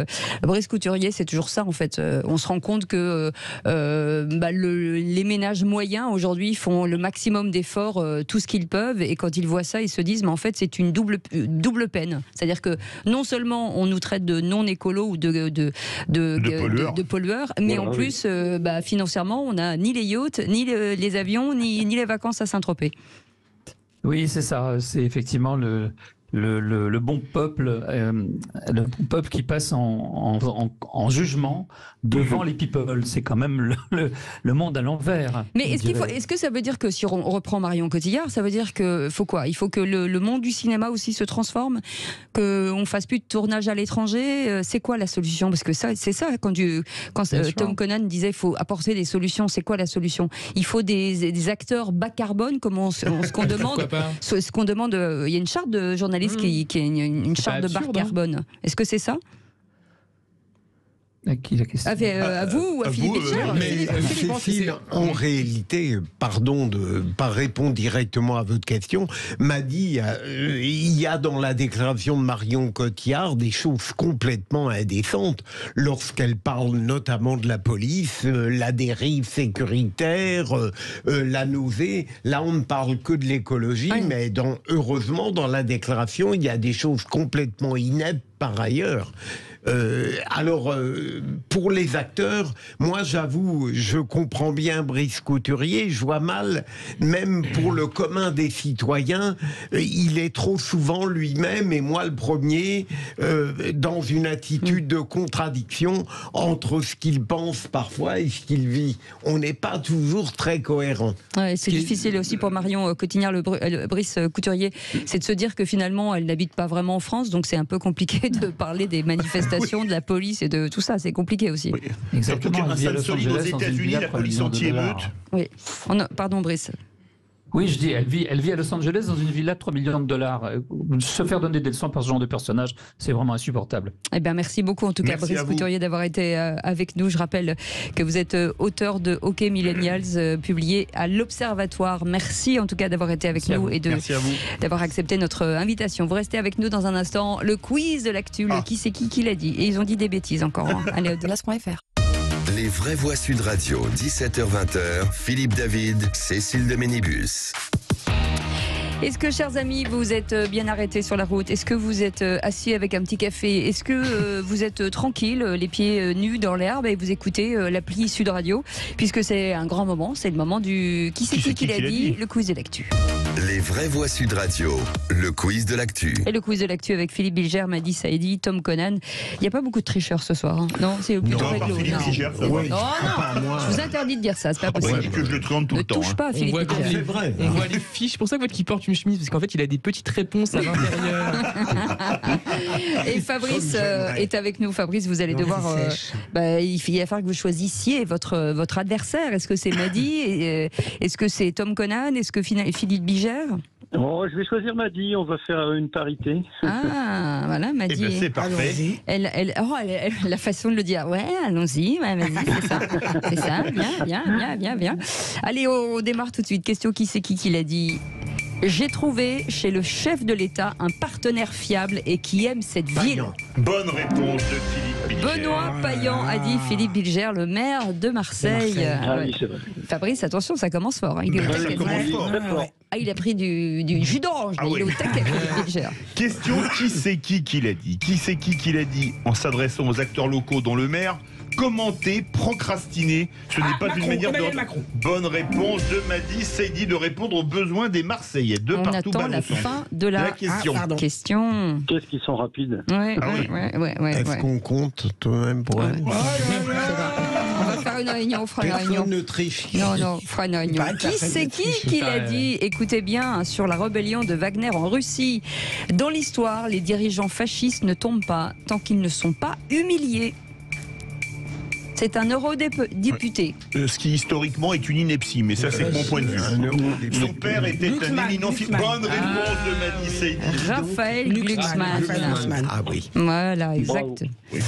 Brice Couturier, c'est toujours ça en fait. On se rend compte que les ménages moyens aujourd'hui font le maximum d'efforts, tout ce qu'ils peuvent, et quand ils voient ça, ils se disent mais en fait c'est une double peine. C'est-à-dire que non seulement on nous traite de non écolo ou de pollueurs, mais voilà, en plus financièrement on n'a ni les yachts, ni les avions, ni les vacances à Saint-Tropez. Oui, c'est ça, c'est effectivement le bon peuple, qui passe en jugement devant les people. C'est quand même le monde à l'envers. Mais est-ce que ça veut dire que si on reprend Marion Cotillard, ça veut dire que faut quoi? Il faut que le monde du cinéma aussi se transforme, qu'on fasse plus de tournage à l'étranger. C'est quoi la solution? Parce que c'est ça quand Tom Conan disait il faut apporter des solutions. C'est quoi la solution? Il faut des acteurs bas carbone, comme ce qu'on demande. Ce qu'on demande. Il y a une charte de journalistes qui est une charte de bas carbone. Est-ce que c'est ça? À qui la question? À vous ou à Philippe Bilger? Mais Cécile, en réalité, pardon de ne pas répondre directement à votre question, m'a dit il y a dans la déclaration de Marion Cotillard des choses complètement indécentes lorsqu'elle parle notamment de la police, la dérive sécuritaire, la nausée. Là, on ne parle que de l'écologie, mais heureusement, dans la déclaration, il y a des choses complètement ineptes par ailleurs. Pour les acteurs, moi j'avoue, je comprends bien Brice Couturier, je vois mal, même pour le commun des citoyens, il est trop souvent lui-même, et moi le premier, dans une attitude de contradiction entre ce qu'il pense parfois et ce qu'il vit. On n'est pas toujours très cohérent. Ouais, c'est difficile aussi pour Marion Cotillard, Brice Couturier, c'est de se dire que finalement elle n'habite pas vraiment en France, donc c'est un peu compliqué de parler des manifestations, de la police et de tout ça, c'est compliqué aussi. Oui. Exactement. En tout cas, un seul solide aux États-Unis, la police anti-émeute. Oui. Pardon, Brice. Oui, je dis, elle vit à Los Angeles dans une villa de $3 millions. Se faire donner des leçons par ce genre de personnage, c'est vraiment insupportable. Eh bien, merci beaucoup en tout cas, Brice Couturier, d'avoir été avec nous. Je rappelle que vous êtes auteur de Hockey Millennials, publié à l'Observatoire. Merci en tout cas d'avoir été avec nous et d'avoir accepté notre invitation. Vous restez avec nous dans un instant. Le quiz de l'actu, qui c'est qui l'a dit. Et ils ont dit des bêtises encore. Allez, audelas.fr. Les vraies voix Sud Radio, 17h-20h, Philippe David, Cécile de Ménibus. Est-ce que, chers amis, vous êtes bien arrêtés sur la route? Est-ce que vous êtes assis avec un petit café? Est-ce que vous êtes tranquille, les pieds nus dans l'herbe, et vous écoutez l'appli Sud Radio? Puisque c'est un grand moment, c'est le moment du qui c'est qui l'a dit, le quiz de l'actu. Les vraies voix Sud Radio, le quiz de l'actu. Et le quiz de l'actu avec Philippe Bilger, Madi Saïdi, Tom Conan. Il n'y a pas beaucoup de tricheurs ce soir. Hein. Non, c'est plutôt réglo. Philippe Bilger, ça va. Non, je vous interdis de dire ça, c'est pas possible. Je le trompe tout le temps. Ne touche pas, Philippe Bilger. C'est vrai. On voit les fiches. C'est pour ça qu'il porte une chemise, parce qu'en fait, il a des petites réponses à l'intérieur. Et Fabrice est avec nous. Fabrice, vous allez devoir. Il va falloir que vous choisissiez votre adversaire. Est-ce que c'est Madi? Est-ce que c'est Tom Conan? Est-ce que Philippe Bilger? Je vais choisir Madi, on va faire une parité. Ah, voilà, Madi. Eh ben, c'est parfait. Elle, la façon de le dire, ouais, allons-y, ouais, vas-y, c'est ça. C'est ça, bien. Allez, on démarre tout de suite. Question, qui c'est qui l'a dit? J'ai trouvé chez le chef de l'État un partenaire fiable et qui aime cette ville. Bonne réponse de Philippe Bilger. Benoît Payan, a dit Philippe Bilger, le maire de Marseille. Oui, c'est vrai. Fabrice, attention, ça commence fort. Il est Ça commence fort. il a pris du jus d'orange. Il est au taquet, Philippe Bilger. Question, qui c'est qui l'a dit? Qui c'est qui l'a dit en s'adressant aux acteurs locaux dont le maire? Commenter, procrastiner, ce n'est pas une manière de... Bonne réponse de Madi Saïdi de répondre aux besoins des Marseillais. On attend la fin de la question. Question. Qu'est-ce qu'ils sont rapides. Ouais. Est-ce qu'on compte tout de même pour elle? On va faire une réunion, on fera une réunion. Ne triche. Non, on fera une réunion. Qui c'est qui l'a dit? Écoutez bien, sur la rébellion de Wagner en Russie. Dans l'histoire, les dirigeants fascistes ne tombent pas tant qu'ils ne sont pas humiliés. C'est un eurodéputé. Ce qui historiquement est une ineptie, mais ça c'est mon point de vue. Son père était un éminent philosophe. Bonne réponse de Madi Saïdi. Raphaël Glucksmann. Ah oui. Voilà, exact. Oui.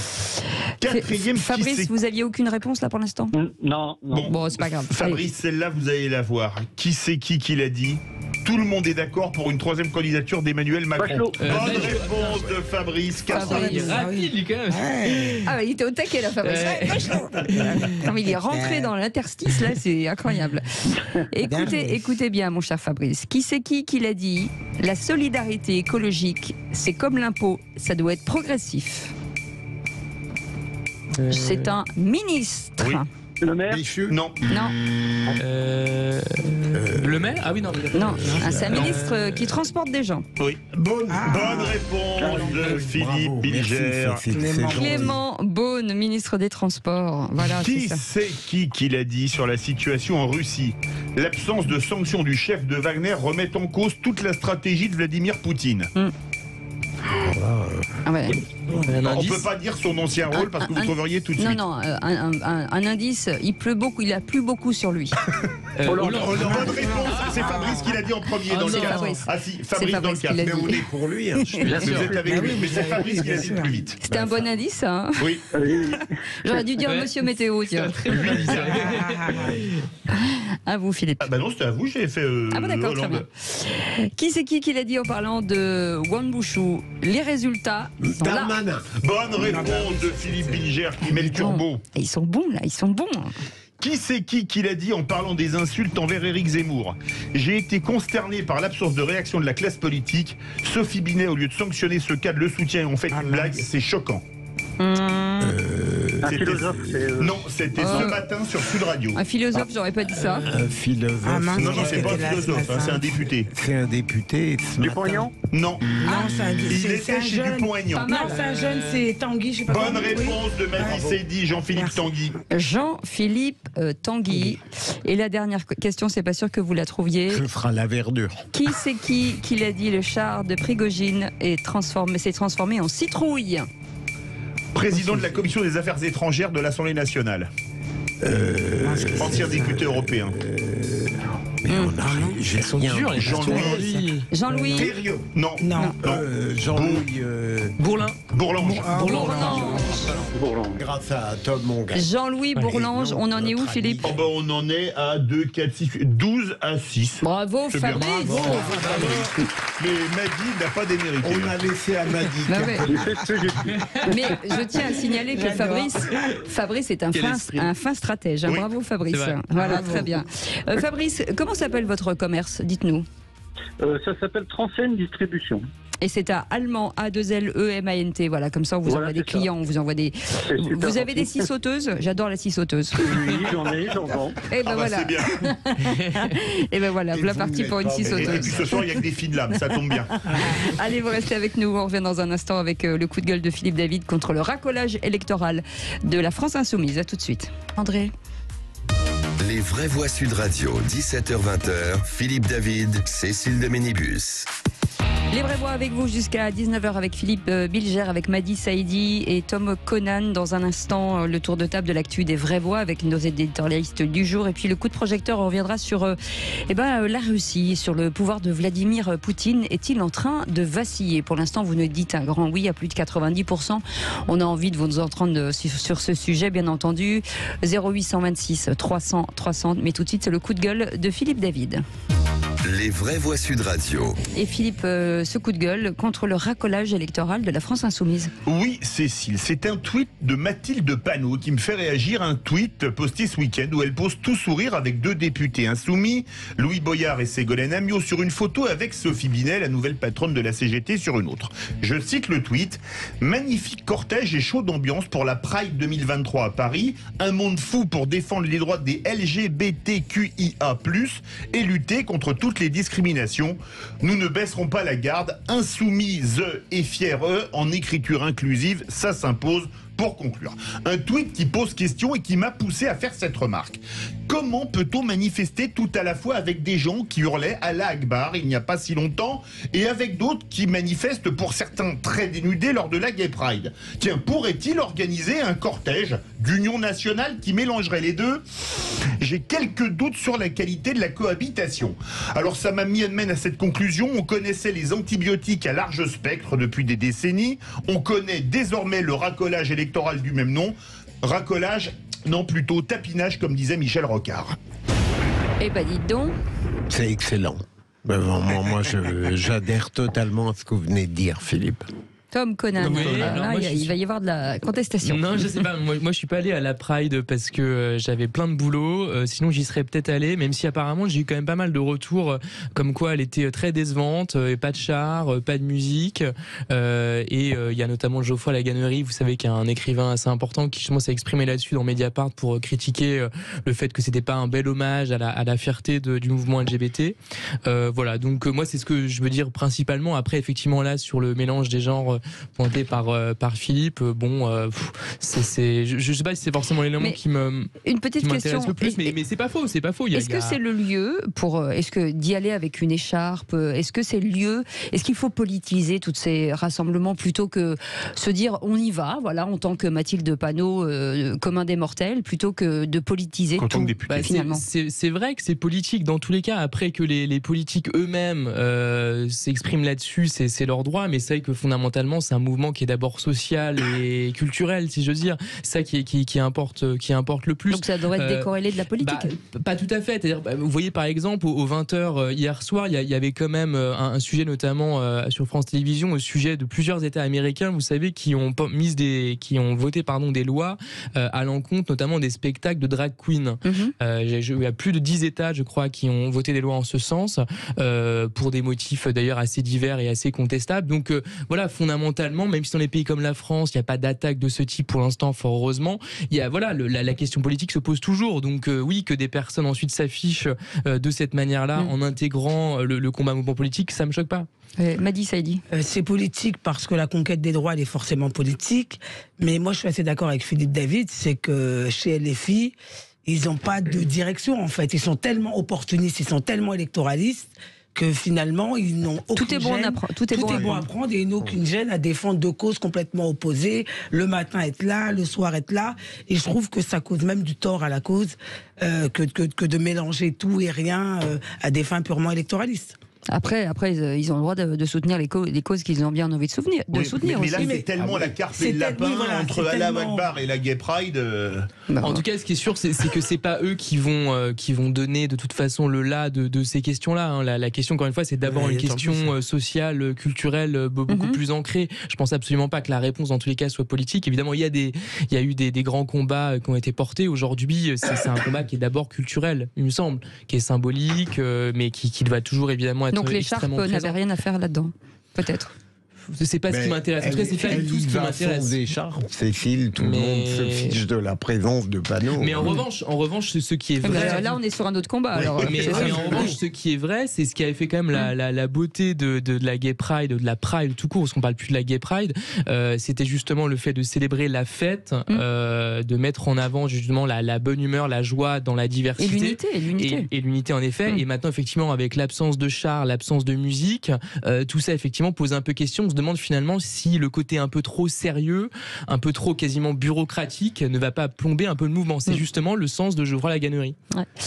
Quatrième. Fabrice, vous aviez aucune réponse là pour l'instant? Non. Bon, c'est pas grave. Fabrice, celle-là vous allez la voir. Qui c'est qui l'a dit? Tout le monde est d'accord pour une troisième candidature d'Emmanuel Macron. Bonne réponse de Fabrice. Rapide, lui, quand même. Ah, il était au taquet là, Fabrice. Non, mais il est rentré dans l'interstice là, c'est incroyable. Écoutez bien, mon cher Fabrice. Qui c'est qui l'a dit? La solidarité écologique, c'est comme l'impôt, ça doit être progressif. C'est un ministre. Oui. Le maire? Non. Le maire? Ah oui, non. Non, c'est un ministre qui transporte des gens. Oui. Bonne réponse de Philippe Bilger. Clément Beaune, ministre des Transports. Voilà, qui c'est qui l'a dit sur la situation en Russie? L'absence de sanctions du chef de Wagner remet en cause toute la stratégie de Vladimir Poutine. Ah ouais. On ne peut pas dire son ancien rôle parce que vous trouveriez tout de suite. Non, un indice, il pleut beaucoup, il a plu beaucoup sur lui. Bonne réponse, c'est Fabrice qui l'a dit en premier dans le cas. Ah si, Fabrice dans le cas. Mais on est pour lui, hein. Vous êtes avec lui, mais c'est Fabrice qui l'a dit le plus vite. C'était un bon indice, ça, hein. Oui. J'aurais dû dire Monsieur Météo, tiens. À vous, Philippe. Ah bah non, c'était à vous, j'ai fait Ah bah d'accord, très bien. Qui c'est qui l'a dit en parlant de Wanbushu? Les résultats sont là. Bonne réponse de Philippe Bilger qui met le turbo. Et ils sont bons, là, ils sont bons. Qui c'est qui l'a dit en parlant des insultes envers Éric Zemmour? J'ai été consterné par l'absence de réaction de la classe politique. Sophie Binet, au lieu de sanctionner ce cas, le soutient et on fait une blague. C'est choquant. Un philosophe, Non, c'était ce matin sur Sud Radio. Un philosophe, j'aurais pas dit ça. Un philosophe. Non, c'est pas un philosophe, c'est un député. C'est un député. Dupont-Aignan? Non. Il était chez Dupont-Aignan. Non, c'est un jeune, c'est Tanguy, je sais pas. Bonne réponse de Mathis Seydi, Jean-Philippe Tanguy. Jean-Philippe Tanguy. Et la dernière question, c'est pas sûr que vous la trouviez. Je ferai la verdure. Qui c'est qui l'a dit? Le char de Prigogine s'est transformé en citrouille. Président de la Commission des Affaires étrangères de l'Assemblée nationale. Ancien député européen. J'ai son dur. Jean-Louis. Thériault. Non. Jean-Louis. Bourlange. Grâce à Tom Mongal. Jean-Louis Bourlange. On en est où, Philippe? On en est à 2, 4, 6, 12 à 6. Bravo, Fabrice. Mais Madi n'a pas démérité. On a laissé à Madi. Mais je tiens à signaler que Fabrice est un fin stratège. Oui. Bravo, Fabrice. Voilà, très bien. Fabrice, comment s'appelle votre commerce? Dites-nous. Ça s'appelle Transcène Distribution. Et c'est à Allemand, A2LEMANT. Voilà, comme ça, on vous envoie des clients, on vous envoie des. Vous avez des scie sauteuses? J'adore la scie sauteuse. Oui, j'en vends. Et ben voilà. C'est bien. Et ben voilà, voilà parti pour une scie sauteuse. Et puis ce soir, il n'y a que des fines lames, ça tombe bien. Allez, vous restez avec nous. On revient dans un instant avec le coup de gueule de Philippe David contre le racolage électoral de la France Insoumise. À tout de suite. André. Les vraies voix Sud Radio, 17h-20h, Philippe David, Cécile de Ménibus. Les vraies voix avec vous jusqu'à 19h avec Philippe Bilger, avec Madi Saïdi et Tom Conan. Dans un instant, le tour de table de l'actu des vraies voix avec nos éditorialistes du jour. Et puis le coup de projecteur, on reviendra sur la Russie, sur le pouvoir de Vladimir Poutine. Est-il en train de vaciller? Pour l'instant, vous nous dites un grand oui à plus de 90%. On a envie de vous entendre sur ce sujet, bien entendu. 0826 300 300. Mais tout de suite, c'est le coup de gueule de Philippe David. Les vraies voix Sud Radio. Et Philippe, ce coup de gueule contre le racolage électoral de la France Insoumise. Oui, Cécile, c'est un tweet de Mathilde Panot qui me fait réagir. Un tweet posté ce week-end où elle pose tout sourire avec deux députés insoumis, Louis Boyard et Ségolène Amiot, sur une photo avec Sophie Binet, la nouvelle patronne de la CGT, sur une autre. Je cite le tweet: magnifique cortège et chaude ambiance pour la Pride 2023 à Paris. Un monde fou pour défendre les droits des LGBTQIA+, et lutter contre toutes les discriminations. Nous ne baisserons pas la garde. Insoumise et fière en écriture inclusive, ça s'impose. Pour conclure, un tweet qui pose question et qui m'a poussé à faire cette remarque. Comment peut-on manifester tout à la fois avec des gens qui hurlaient Allah Akbar il n'y a pas si longtemps et avec d'autres qui manifestent pour certains très dénudés lors de la Gay Pride? Tiens, pourrait-il organiser un cortège d'union nationale qui mélangerait les deux? J'ai quelques doutes sur la qualité de la cohabitation. Alors ça m'amène à cette conclusion. On connaissait les antibiotiques à large spectre depuis des décennies. On connaît désormais le racolage électoral du même nom. Racolage, non, plutôt tapinage, comme disait Michel Rocard. Eh ben dites donc. C'est excellent. Moi, j'adhère totalement à ce que vous venez de dire, Philippe. Tom Conan, Oui, il va y avoir de la contestation. Non, je sais pas. Moi, je suis pas allé à la Pride parce que j'avais plein de boulot. Sinon, j'y serais peut-être allé. Même si apparemment, j'ai eu quand même pas mal de retours comme quoi elle était très décevante. Pas de char, pas de musique. Et il y a notamment Geoffroy Laganerie, vous savez, qui est un écrivain assez important qui justement s'est exprimé là-dessus dans Mediapart pour critiquer le fait que c'était pas un bel hommage à la fierté du mouvement LGBT. Voilà. Donc moi, c'est ce que je veux dire principalement. Après, effectivement, là, sur le mélange des genres pointé par Philippe, je sais pas si c'est forcément l'élément qui une petite m'intéresse question le plus, mais c'est pas faux. Est-ce que c'est le lieu pour est-ce que d'y aller avec une écharpe, est-ce que c'est le lieu, est-ce qu'il faut politiser tous ces rassemblements plutôt que se dire on y va, voilà, en tant que Mathilde Panot, commun des mortels, plutôt que de politiser tout, finalement. C'est vrai que c'est politique dans tous les cas. Après que les politiques eux-mêmes s'expriment là-dessus, c'est leur droit, mais c'est vrai que fondamentalement c'est un mouvement qui est d'abord social et culturel, si j'ose dire, ça qui importe le plus. Donc ça devrait être décorrélé de la politique. Pas tout à fait. C'est-à-dire, vous voyez par exemple aux 20h hier soir, il y avait quand même un sujet notamment sur France Télévisions au sujet de plusieurs États américains, vous savez, qui ont voté des lois à l'encontre notamment des spectacles de drag queen. Il y a plus de 10 États, je crois, qui ont voté des lois en ce sens, pour des motifs d'ailleurs assez divers et assez contestables. Donc voilà, fondamentalement, même si dans les pays comme la France, il n'y a pas d'attaque de ce type pour l'instant, fort heureusement, la question politique se pose toujours. Donc oui, que des personnes ensuite s'affichent de cette manière-là en intégrant le combat mouvement politique, ça me choque pas. Madi Saïdi. C'est politique parce que la conquête des droits, elle est forcément politique. Mais moi, je suis assez d'accord avec Philippe David, c'est que chez LFI, ils n'ont pas de direction, en fait. Ils sont tellement opportunistes, ils sont tellement électoralistes que finalement, ils n'ont aucune gêne. Tout est bon à prendre et ils n'ont aucune gêne à défendre deux causes complètement opposées. Le matin être là, le soir être là. Et je trouve que ça cause même du tort à la cause que de mélanger tout et rien à des fins purement électoralistes. Après, ils ont le droit de soutenir les causes qu'ils ont bien envie de soutenir. Mais aussi. là, c'est tellement la carpe et le lapin entre Allah Akbar et la Gay Pride. En tout cas, ce qui est sûr, c'est que c'est pas eux qui vont donner de toute façon le là de ces questions-là. La question, encore une fois, c'est d'abord une question sociale, culturelle, beaucoup plus ancrée. Je pense absolument pas que la réponse, dans tous les cas, soit politique. Évidemment, il y a eu des grands combats qui ont été portés. Aujourd'hui, c'est un combat qui est d'abord culturel, il me semble, qui est symbolique, mais qui doit toujours évidemment être. Donc l'écharpe n'avait rien à faire là-dedans, peut-être. C'est pas ce qui m'intéresse. En tout cas, c'est pas tout ce qui m'intéresse. D'écharpe, Cécile, tout le monde se fiche de la présence de panneaux. Mais en revanche, ce qui est vrai. Là, on est sur un autre combat. Alors, mais en revanche, ce qui est vrai, c'est ce qui avait fait quand même la beauté de la Gay Pride, de la Pride tout court, parce qu'on parle plus de la Gay Pride. C'était justement le fait de célébrer la fête, de mettre en avant justement la bonne humeur, la joie dans la diversité. Et l'unité, en effet. Et maintenant, effectivement, avec l'absence de chars, l'absence de musique, tout ça, effectivement, pose un peu question. On se demande finalement si le côté un peu trop sérieux, un peu trop quasiment bureaucratique ne va pas plomber un peu le mouvement. C'est justement le sens de Geoffroy Laganerie.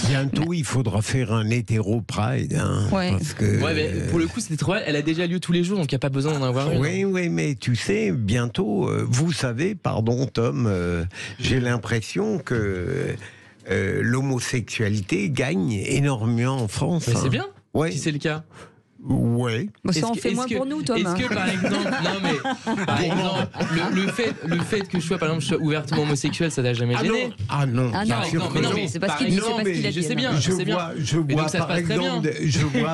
Bientôt, il faudra faire un hétéro Pride. Parce que, mais pour le coup, cette hétéro, elle a déjà lieu tous les jours, donc il n'y a pas besoin d'en avoir une. Oui, mais tu sais, bientôt, vous savez, pardon Tom, j'ai l'impression que l'homosexualité gagne énormément en France. Mais c'est bien, si c'est le cas. Ouais. Bon, ça en fait moins pour nous, Tom. Est-ce que par exemple, le fait que je sois ouvertement homosexuel, ça t'a jamais gêné? Non, mais c'est parce qu'il a dit. Je sais bien. Je vois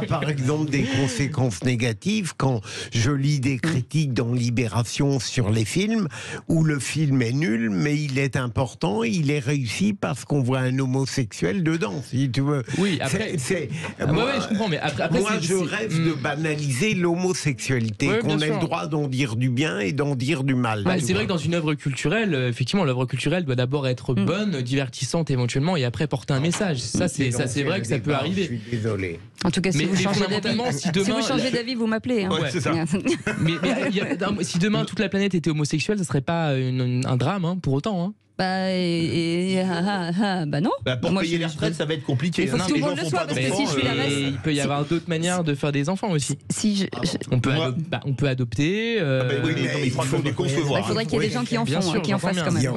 par exemple des conséquences négatives quand je lis des critiques dans Libération sur les films où le film est nul, mais il est important, il est réussi parce qu'on voit un homosexuel dedans. Si tu veux. Oui. Après, je comprends, mais après, moi, je rêve de banaliser l'homosexualité, qu'on ait le droit d'en dire du bien et d'en dire du mal. C'est vrai que dans une œuvre culturelle, effectivement, l'œuvre culturelle doit d'abord être bonne, divertissante éventuellement, et après porter un message. Ça, c'est vrai que ça peut arriver. Je suis désolé. En tout cas, si vous changez d'avis, vous m'appelez. C'est ça. mais si demain toute la planète était homosexuelle, ça serait pas un drame, pour autant. Bah non. Pour payer les retraites, ça va être compliqué. Il faut que tout le monde le soit, parce que si je suis la reste. Il peut y avoir d'autres manières de faire des enfants aussi. On peut adopter. Il faut les concevoir. Il faudrait qu'il y ait des gens qui en font, qui en fassent quand même.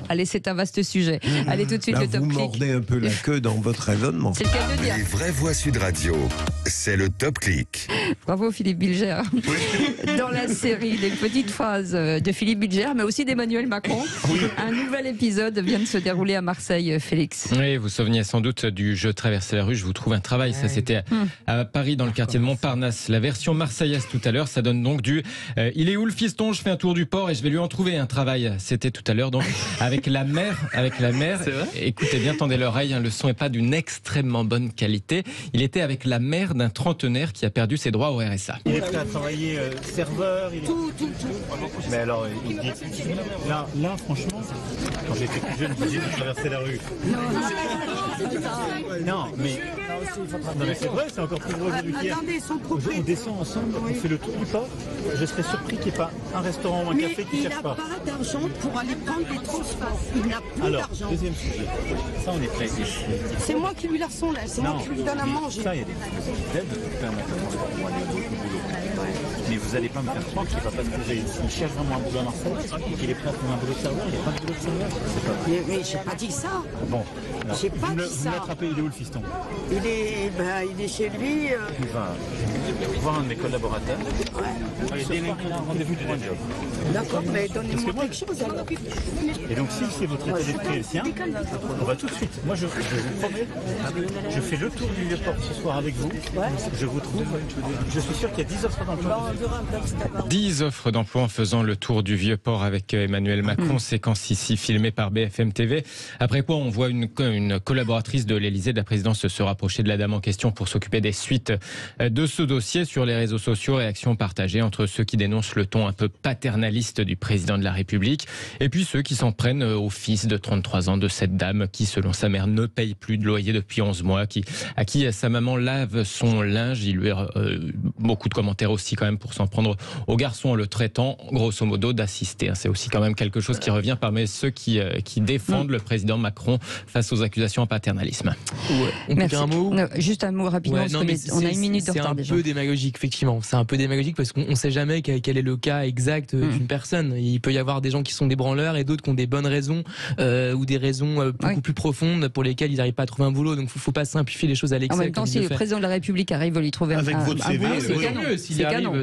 Allez, c'est un vaste sujet. Allez, tout de suite, le top clic. Vous mordez un peu la queue dans votre raisonnement. C'est le cas de dire. Les vraies voix Sud Radio, c'est le top clic. Bravo Philippe Bilger. Dans la série, des petites phrases de Philippe Bilger, mais aussi d'Emmanuel Macron. Macron. Un nouvel épisode vient de se dérouler à Marseille, Félix. Oui, vous vous souvenez sans doute du jeu Traverser la rue, je vous trouve un travail. Ça, c'était à Paris, dans le quartier de Montparnasse. La version marseillaise tout à l'heure, ça donne donc du il est où le fiston? Je fais un tour du port et je vais lui en trouver un travail. C'était tout à l'heure, donc avec la mère. C'est vrai. Écoutez bien, tendez l'oreille, le son n'est pas d'une extrêmement bonne qualité. Il était avec la mère d'un trentenaire qui a perdu ses droits au RSA. Il est prêt à travailler serveur. Tout. Mais alors, il dit là, franchement, quand j'étais plus jeune, je disais de traverser la rue. Non, mais c'est vrai, c'est encore plus vrai aujourd'hui qu'hier. On descend ensemble, on fait le tour du port. Je serais surpris qu'il n'y ait pas un restaurant ou un café qui ne cherche pas. Il n'a pas d'argent pour aller prendre des transferts. Il n'a plus d'argent. Deuxième sujet. Ça, on est prêt. C'est moi qui lui la sonde, c'est moi qui lui donne à manger. Ça, il y a des aides qui permettent pour aller au boulot. Mais vous n'allez pas me faire croire que c'est pas parce que s'il cherche vraiment un boulot à Marseille qu'il est prêt à prendre un boulot de serveur. Il n'y a pas de boulot de serveur. Mais j'ai pas dit ça. Bon. J'ai pas dit ça. Vous l'attrapez, il est où le fiston? Il est chez lui. Il va voir un de mes collaborateurs. Allez, il a un rendez-vous pour un job. D'accord, mais donnez-moi quelque chose alors. Et donc, si c'est votre état d'esprit et le sien, on va tout de suite. Moi, je vous promets, je fais le tour du Vieux-Port ce soir avec vous. Je vous trouve. Je suis sûr qu'il y a 10 offres d'emploi. 10 offres d'emploi en faisant le tour du Vieux-Port avec Emmanuel Macron, séquence ici filmée par BFM TV. Après quoi, on voit une collaboratrice de l'Élysée, de la présidence, se rapprocher de la dame en question pour s'occuper des suites de ce dossier. Sur les réseaux sociaux, réactions partagées entre ceux qui dénoncent le ton un peu paternaliste du président de la République et puis ceux qui s'en prennent au fils de 33 ans de cette dame qui, selon sa mère, ne paye plus de loyer depuis 11 mois, à qui sa maman lave son linge. Il lui a beaucoup de commentaires aussi quand même pour s'en prendre au garçon en le traitant grosso modo d'assister. C'est aussi quand même quelque chose qui revient parmi ceux qui défendent le président Macron face aux accusations en paternalisme. On peut dire un mot juste un mot rapidement, parce qu'on a une minute de retard déjà. C'est un peu démagogique, effectivement. C'est un peu démagogique parce qu'on ne sait jamais quel est le cas exact d'une personne. Il peut y avoir des gens qui sont des branleurs et d'autres qui ont des bonnes raisons ou des raisons beaucoup plus profondes pour lesquelles ils n'arrivent pas à trouver un boulot. Donc il ne faut pas simplifier les choses à l'excès. En même temps, si le président de la République arrive à lui trouver avec votre CV, c'est canon.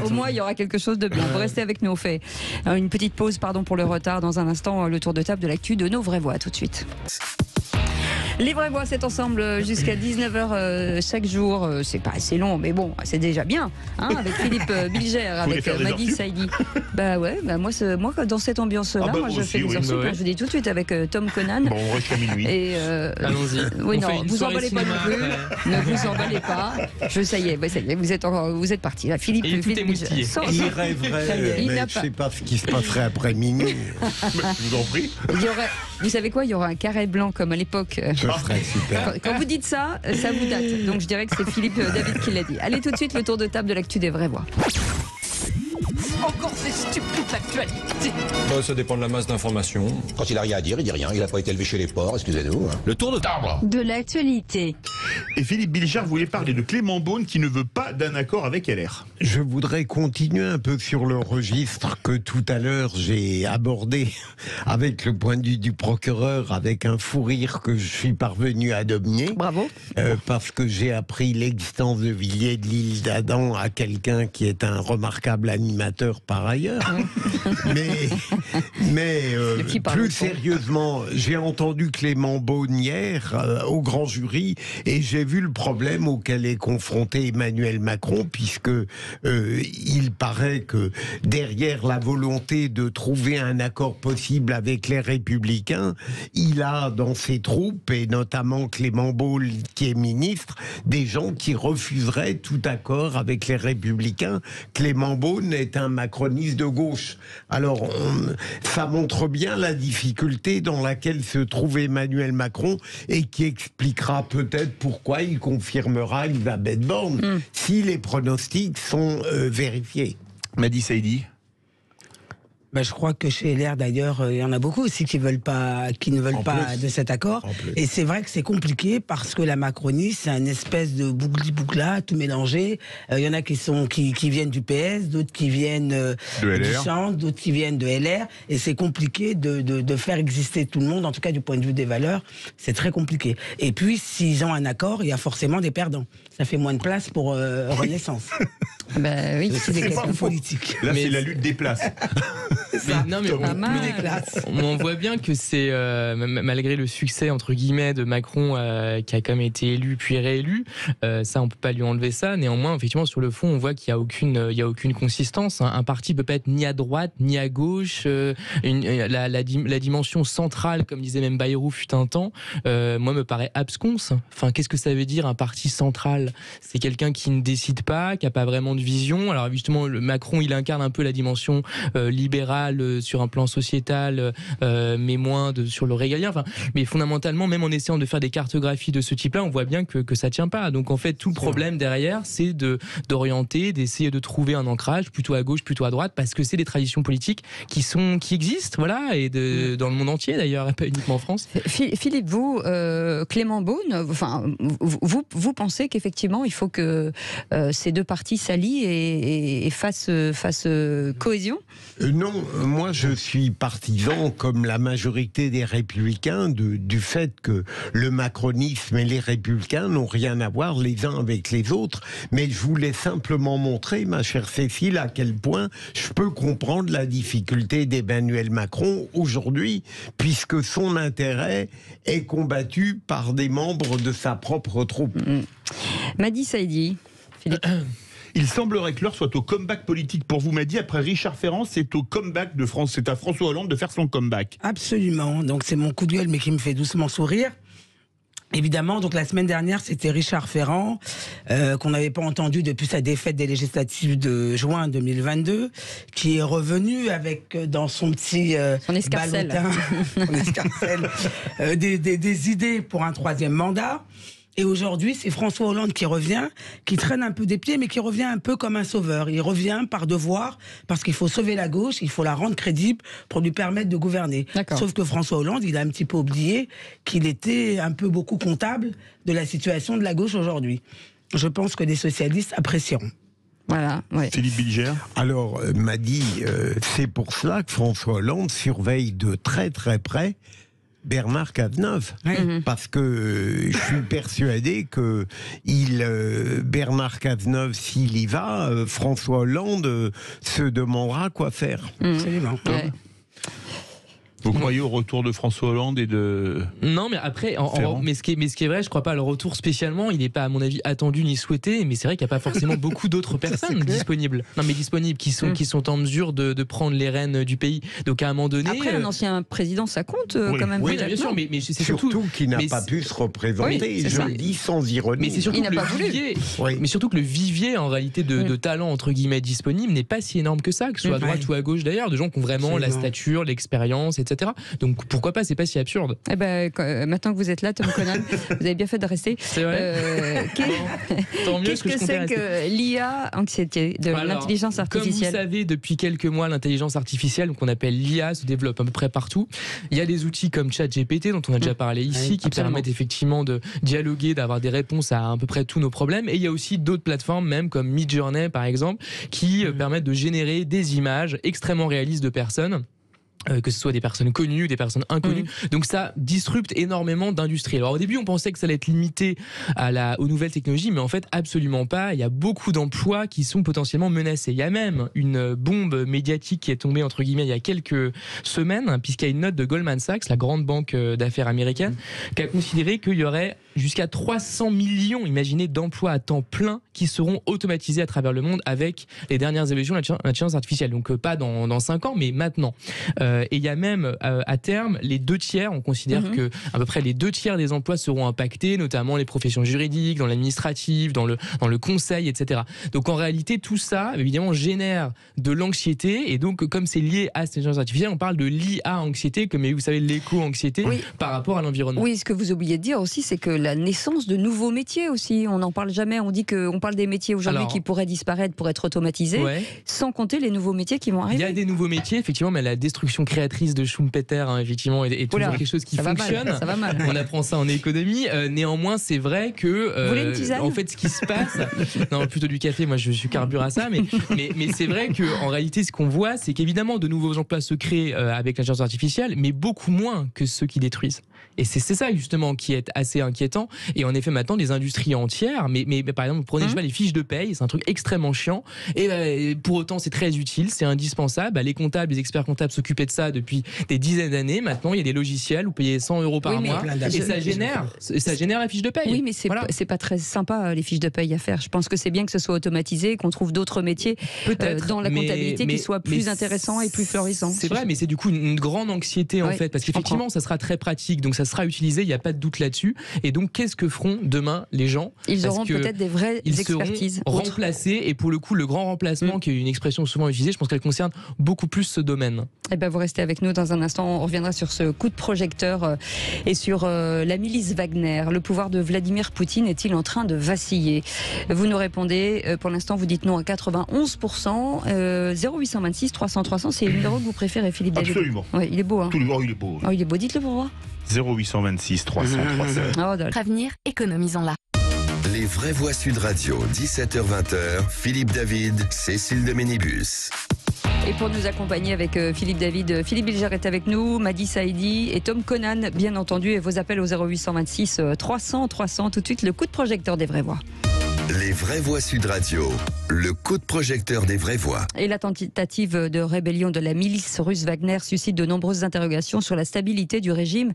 Au moins, il y aura quelque chose de bien. Vous restez avec nous, on fait une petite pause pour le retard. Dans un instant, le tour de table de l'actu de nos vraies voix. Tout de suite. Les vraies voix, c'est ensemble jusqu'à 19h chaque jour. C'est pas assez long, mais bon, c'est déjà bien. Avec Philippe Bilger, avec Maggie Saïdi. Moi, dans cette ambiance-là, je fais des heures je vous dis tout de suite, avec Tom Conan. Bon, on reste à minuit. Allons-y. Oui, non, vous emballez pas non plus. Ne vous emballez pas. Ça y est, vous êtes partis. Philippe Bilger. Il rêverait, mais je ne sais pas ce qui se passerait après minuit. Je vous en prie. Vous savez quoi, il y aura un carré blanc comme à l'époque. Super. Quand vous dites ça, ça vous date. Donc je dirais que c'est Philippe David qui l'a dit. Allez tout de suite, le tour de table de l'actu des vraies voix. Encore ces stupides actualités. Ça dépend de la masse d'informations. Quand il a rien à dire, il dit rien. Il n'a pas été élevé chez les porcs, excusez-nous. Le tour de table. De l'actualité. Et Philippe Bilger voulait parler de Clément Beaune qui ne veut pas d'un accord avec LR. Je voudrais continuer un peu sur le registre que tout à l'heure j'ai abordé avec le point de vue du procureur, avec un fou rire que je suis parvenu à dominer. Bravo. Parce que j'ai appris l'existence de Villiers de l'île d'Adam à quelqu'un qui est un remarquable animateur par ailleurs. mais plus sérieusement, j'ai entendu Clément Beaune hier au grand jury et j'ai vu le problème auquel est confronté Emmanuel Macron, puisque il paraît que derrière la volonté de trouver un accord possible avec les Républicains, il a dans ses troupes, et notamment Clément Beaune qui est ministre, des gens qui refuseraient tout accord avec les Républicains. Clément Beaune est un macroniste de gauche. Alors, ça montre bien la difficulté dans laquelle se trouve Emmanuel Macron et qui expliquera peut-être pourquoi il confirmera Elisabeth Borne si les pronostics sont vérifiés. Maggie Saïdi. Je crois que chez LR, d'ailleurs, il y en a beaucoup aussi qui ne veulent pas de cet accord. Et c'est vrai que c'est compliqué parce que la Macronie, c'est un espèce de bougli-bougla, tout mélangé. Il y en a qui viennent du PS, d'autres qui viennent du Centre, d'autres qui viennent de LR. Et c'est compliqué de faire exister tout le monde, en tout cas du point de vue des valeurs. C'est très compliqué. Et puis, s'ils ont un accord, il y a forcément des perdants. Ça fait moins de place pour Renaissance. Oui, c'est des questions politiques. Là, c'est la lutte des places. On voit bien que c'est, malgré le succès entre guillemets de Macron, qui a quand même été élu puis réélu, ça on peut pas lui enlever ça. Néanmoins, effectivement, sur le fond, on voit qu'il y a aucune consistance. Un parti peut pas être ni à droite ni à gauche. La dimension centrale, comme disait même Bayrou fut un temps, moi me paraît absconce. Enfin, qu'est-ce que ça veut dire un parti central? C'est quelqu'un qui ne décide pas, qui a pas vraiment de vision. Alors justement, Macron, il incarne un peu la dimension libérale sur un plan sociétal, mais moins sur le régalien. Enfin, mais fondamentalement, même en essayant de faire des cartographies de ce type-là, on voit bien que ça tient pas. Donc en fait, tout le problème derrière, c'est d'orienter, d'essayer de trouver un ancrage plutôt à gauche, plutôt à droite, parce que c'est des traditions politiques qui existent, voilà, et dans le monde entier d'ailleurs, et pas uniquement en France. Philippe, vous, Clément Beaune, enfin, vous pensez qu'effectivement, il faut que ces deux partis s'allient et fassent cohésion? Non, moi je suis partisan, comme la majorité des Républicains, du fait que le macronisme et les Républicains n'ont rien à voir les uns avec les autres. Mais je voulais simplement montrer, ma chère Cécile, à quel point je peux comprendre la difficulté d'Emmanuel Macron aujourd'hui, puisque son intérêt est combattu par des membres de sa propre troupe. Madi Saïdi, Philippe. Il semblerait que l'heure soit au comeback politique pour vous, Madi. Après Richard Ferrand, c'est au comeback de France. C'est à François Hollande de faire son comeback. Absolument. Donc c'est mon coup de gueule, mais qui me fait doucement sourire. Évidemment, donc la semaine dernière, c'était Richard Ferrand, qu'on n'avait pas entendu depuis sa défaite des législatives de juin 2022, qui est revenu avec dans son petit son escarcelle, des idées pour un troisième mandat. Et aujourd'hui, c'est François Hollande qui revient, qui traîne un peu des pieds, mais qui revient un peu comme un sauveur. Il revient par devoir, parce qu'il faut sauver la gauche, il faut la rendre crédible pour lui permettre de gouverner. Sauf que François Hollande, il a un petit peu oublié qu'il était un peu beaucoup comptable de la situation de la gauche aujourd'hui. Je pense que les socialistes apprécieront. Voilà, ouais. Philippe Bilger. Alors, Madi, c'est pour cela que François Hollande surveille de très très près Bernard Cazeneuve, parce que je suis persuadé que Bernard Cazeneuve, s'il y va, François Hollande se demandera quoi faire. Absolument. Ouais. Vous croyez au retour de François Hollande et de... Non, mais après, mais ce qui est vrai, je crois pas, le retour spécialement, il n'est pas, à mon avis, attendu ni souhaité, mais c'est vrai qu'il n'y a pas forcément beaucoup d'autres personnes disponibles. Non, mais disponibles, qui sont en mesure de prendre les rênes du pays. Donc à un moment donné... Après, un ancien président, ça compte quand même. Oui, bien sûr, mais c'est surtout qu'il n'a pas pu se représenter, je le dis sans ironie. Mais c'est surtout mais surtout que le vivier, en réalité, de talents, entre guillemets, disponibles, n'est pas si énorme que ça, que ce soit à droite ou à gauche d'ailleurs, de gens qui ont vraiment la stature, l'expérience, etc. Donc pourquoi pas, c'est pas si absurde. Eh ben, maintenant que vous êtes là, Tom Conan, vous avez bien fait de rester. C'est vrai. Qu'est-ce que c'est que l'IA anxiété, de l'intelligence artificielle? Comme vous savez, depuis quelques mois, l'intelligence artificielle, qu'on appelle l'IA, se développe à peu près partout. Il y a des outils comme ChatGPT, dont on a déjà parlé ici, qui permettent effectivement de dialoguer, d'avoir des réponses à peu près tous nos problèmes. Et il y a aussi d'autres plateformes, même comme Midjourney par exemple, qui permettent de générer des images extrêmement réalistes de personnes. Que ce soit des personnes connues, des personnes inconnues. Donc ça disrupte énormément d'industries. Alors au début, on pensait que ça allait être limité aux nouvelles technologies, mais en fait, absolument pas. Il y a beaucoup d'emplois qui sont potentiellement menacés. Il y a même une bombe médiatique qui est tombée, entre guillemets, il y a quelques semaines, puisqu'il y a une note de Goldman Sachs, la grande banque d'affaires américaine, qui a considéré qu'il y aurait jusqu'à 300 millions, imaginez, d'emplois à temps plein qui seront automatisés à travers le monde avec les dernières évolutions de l'intelligence artificielle. Donc pas dans 5 ans, mais maintenant. Et il y a même à terme les 2/3, on considère que à peu près les 2/3 des emplois seront impactés, notamment les professions juridiques, dans l'administratif, dans le conseil, etc. Donc en réalité, tout ça, évidemment, génère de l'anxiété. Et donc, comme c'est lié à cette intelligence artificielle, on parle de l'IA-anxiété, comme vous savez, l'éco-anxiété par rapport à l'environnement. Oui, ce que vous oubliez de dire aussi, c'est que la naissance de nouveaux métiers aussi, on n'en parle jamais. On dit qu'on parle des métiers aujourd'hui qui pourraient disparaître pour être automatisés, sans compter les nouveaux métiers qui vont arriver. Il y a des nouveaux métiers, effectivement, mais la destruction créatrice de Schumpeter, effectivement, est toujours quelque chose qui fonctionne. Ça va mal. On apprend ça en économie. Néanmoins, c'est vrai que... Vous voulez une tisane ? En fait, ce qui se passe... non, plutôt du café, moi je suis carbure à ça, mais c'est vrai qu'en réalité, ce qu'on voit, c'est qu'évidemment, de nouveaux emplois se créent avec l'intelligence artificielle, mais beaucoup moins que ceux qui détruisent. Et c'est ça, justement, qui est assez inquiétant. temps. Et en effet, maintenant, des industries entières, mais par exemple, vous prenez je sais pas, les fiches de paye, c'est un truc extrêmement chiant. Et pour autant, c'est très utile, c'est indispensable. Les comptables, les experts comptables s'occupaient de ça depuis des dizaines d'années. Maintenant, il y a des logiciels où vous payez 100 € par mois et ça génère la fiche de paye. Oui, mais c'est pas très sympa les fiches de paye à faire. Je pense que c'est bien que ce soit automatisé, qu'on trouve d'autres métiers dans la comptabilité qui soient plus intéressants et plus florissants. C'est vrai, mais c'est du coup une grande anxiété en fait, parce qu'effectivement, ça sera très pratique, donc ça sera utilisé, il n'y a pas de doute là-dessus. Et donc, qu'est-ce que feront demain les gens? Ils auront peut-être des vraies expertises. Seront remplacés, et pour le coup, le grand remplacement, qui est une expression souvent utilisée, je pense qu'elle concerne beaucoup plus ce domaine. Eh ben, vous restez avec nous dans un instant. On reviendra sur ce coup de projecteur et sur la milice Wagner. Le pouvoir de Vladimir Poutine est-il en train de vaciller? Vous nous répondez. Pour l'instant, vous dites non à 91%. 0826 300 300, c'est le numéro que vous préférez, Philippe David? Absolument. Ouais, il est beau. Hein. Il est beau. Oh, il est beau. Dites-le pour moi. 0826 300 300. Prévenir, économisons-la. Les vraies voix Sud Radio, 17h-20h, Philippe David, Cécile de Ménibus. Et pour nous accompagner avec Philippe David, Philippe Bilger est avec nous, Madi Saïdi et Tom Conan, bien entendu, et vos appels au 0826 300 300. Tout de suite, le coup de projecteur des vraies voix. Les vraies voix Sud Radio, le coup de projecteur des vraies voix. Et la tentative de rébellion de la milice russe Wagner suscite de nombreuses interrogations sur la stabilité du régime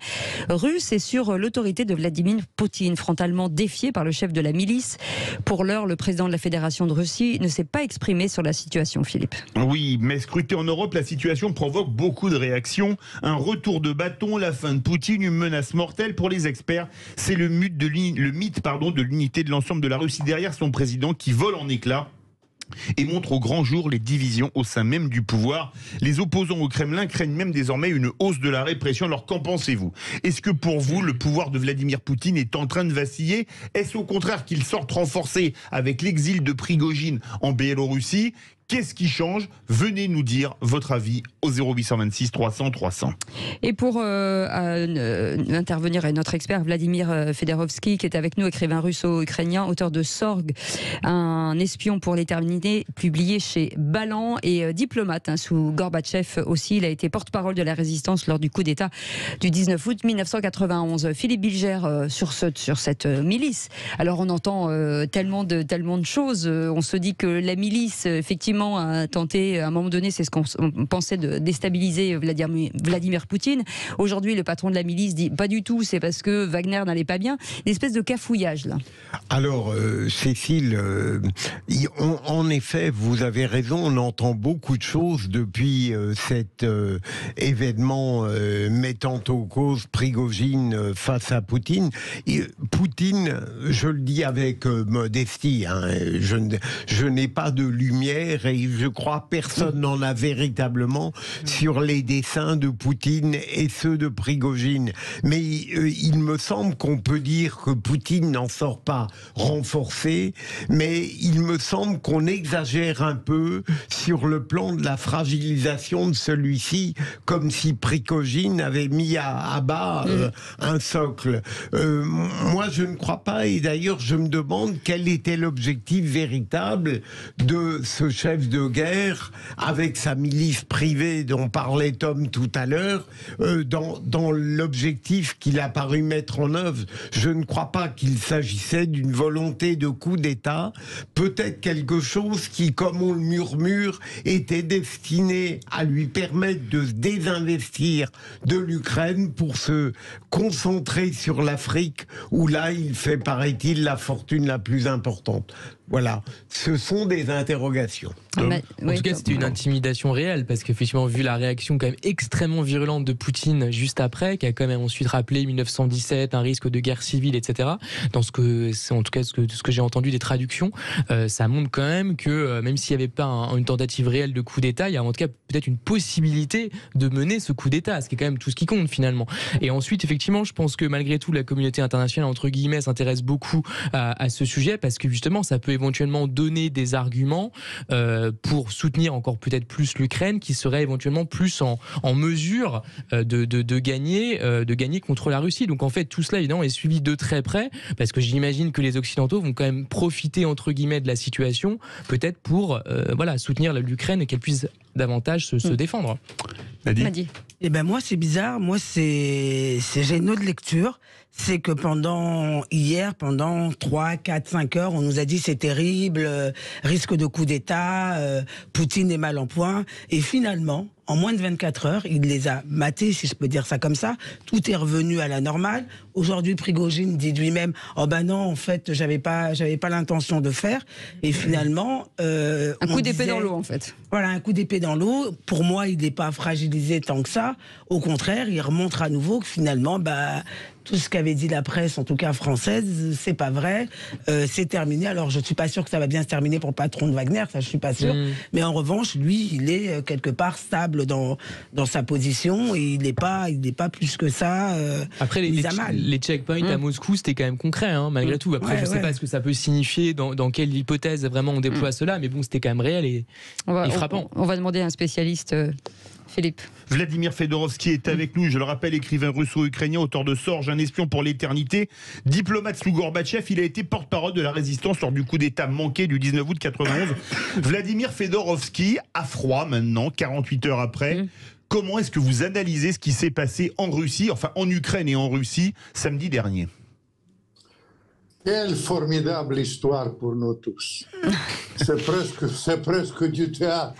russe et sur l'autorité de Vladimir Poutine, frontalement défié par le chef de la milice. Pour l'heure, le président de la Fédération de Russie ne s'est pas exprimé sur la situation, Philippe. Oui, mais scrutée en Europe, la situation provoque beaucoup de réactions. Un retour de bâton, la fin de Poutine, une menace mortelle pour les experts. C'est le mythe de l'unité de l'ensemble de la Russie derrière son président qui vole en éclats et montre au grand jour les divisions au sein même du pouvoir. Les opposants au Kremlin craignent même désormais une hausse de la répression. Alors qu'en pensez-vous? Est-ce que pour vous, le pouvoir de Vladimir Poutine est en train de vaciller? Est-ce au contraire qu'il sorte renforcé avec l'exil de Prigojine en Biélorussie? Qu'est-ce qui change? Venez nous dire votre avis au 0826 300 300. Et pour intervenir, notre expert Vladimir Fedorovski, qui est avec nous, écrivain russo-ukrainien, auteur de Sorg, un espion pour l'éternité, publié chez Ballant, et diplomate sous Gorbatchev aussi. Il a été porte-parole de la résistance lors du coup d'État du 19 août 1991. Philippe Bilger, sur cette milice. Alors on entend tellement de choses. On se dit que la milice, effectivement, a tenté, à un moment donné, c'est ce qu'on pensait, de déstabiliser Vladimir Poutine. Aujourd'hui, le patron de la milice dit pas du tout, c'est parce que Wagner n'allait pas bien. Une espèce de cafouillage, là. Alors, Cécile, en effet, vous avez raison, on entend beaucoup de choses depuis cet événement mettant en cause Prigojine face à Poutine. Poutine, je le dis avec modestie, je n'ai pas de lumière et je crois personne n'en a véritablement sur les dessins de Poutine et ceux de Prigojine. Mais il me semble qu'on peut dire que Poutine n'en sort pas renforcé, mais il me semble qu'on exagère un peu sur le plan de la fragilisation de celui-ci, comme si Prigojine avait mis à bas un socle. Moi, je ne crois pas, et d'ailleurs, je me demande quel était l'objectif véritable de ce chef de guerre avec sa milice privée dont parlait Tom tout à l'heure, dans l'objectif qu'il a paru mettre en œuvre. Je ne crois pas qu'il s'agissait d'une volonté de coup d'État, peut-être quelque chose qui, comme on le murmure, était destiné à lui permettre de se désinvestir de l'Ukraine pour se concentrer sur l'Afrique, où là, il fait, paraît-il, la fortune la plus importante. Voilà, ce sont des interrogations. En tout cas, c'était une intimidation réelle, parce qu'effectivement, vu la réaction quand même extrêmement virulente de Poutine juste après, qui a quand même ensuite rappelé 1917, un risque de guerre civile, etc. Dans ce que c'est, en tout cas, ce que j'ai entendu des traductions, ça montre quand même que même s'il n'y avait pas une tentative réelle de coup d'État, il y a en tout cas peut-être une possibilité de mener ce coup d'État, ce qui est quand même tout ce qui compte finalement. Et ensuite, effectivement, je pense que malgré tout, la communauté internationale, entre guillemets, s'intéresse beaucoup à ce sujet, parce que justement, ça peut éventuellement donner des arguments pour soutenir encore peut-être plus l'Ukraine, qui serait éventuellement plus en mesure de gagner contre la Russie. Donc en fait, tout cela évidemment est suivi de très près, parce que j'imagine que les Occidentaux vont quand même profiter entre guillemets de la situation, peut-être pour soutenir l'Ukraine et qu'elle puisse davantage se défendre. Madi. Eh ben moi c'est bizarre, j'ai une autre lecture, c'est que pendant 3, 4, 5 heures, on nous a dit c'est terrible, risque de coup d'État, Poutine est mal en point, et finalement, en moins de 24 heures, il les a matés, si je peux dire ça comme ça, tout est revenu à la normale. Aujourd'hui, Prigojine dit lui-même, oh ben non, en fait, j'avais pas l'intention de faire, et finalement... un coup d'épée dans l'eau, en fait. Voilà, un coup d'épée dans l'eau. Pour moi, il n'est pas fragilisé tant que ça. Au contraire, il remontre à nouveau que finalement, tout ce qu'avait dit la presse, en tout cas française, c'est pas vrai. C'est terminé. Alors, je suis pas sûr que ça va bien se terminer pour le patron de Wagner, ça, je suis pas sûr. Mais en revanche, lui, il est quelque part stable dans sa position et il n'est pas plus que ça. Après, les checkpoints à Moscou, c'était quand même concret, hein, malgré tout. Après, je sais pas ce que ça peut signifier, dans quelle hypothèse vraiment on déploie cela, mais bon, c'était quand même réel et frappant. On va demander à un spécialiste. Philippe. Vladimir Fedorovski est avec nous, je le rappelle, écrivain russo-ukrainien, auteur de Sorge, un espion pour l'éternité, diplomate sous Gorbatchev. Il a été porte-parole de la résistance lors du coup d'État manqué du 19 août 91. Vladimir Fedorovski, à froid maintenant, 48 heures après, comment est-ce que vous analysez ce qui s'est passé en Russie, enfin en Ukraine et en Russie, samedi dernier? Quelle formidable histoire pour nous tous. C'est presque du théâtre.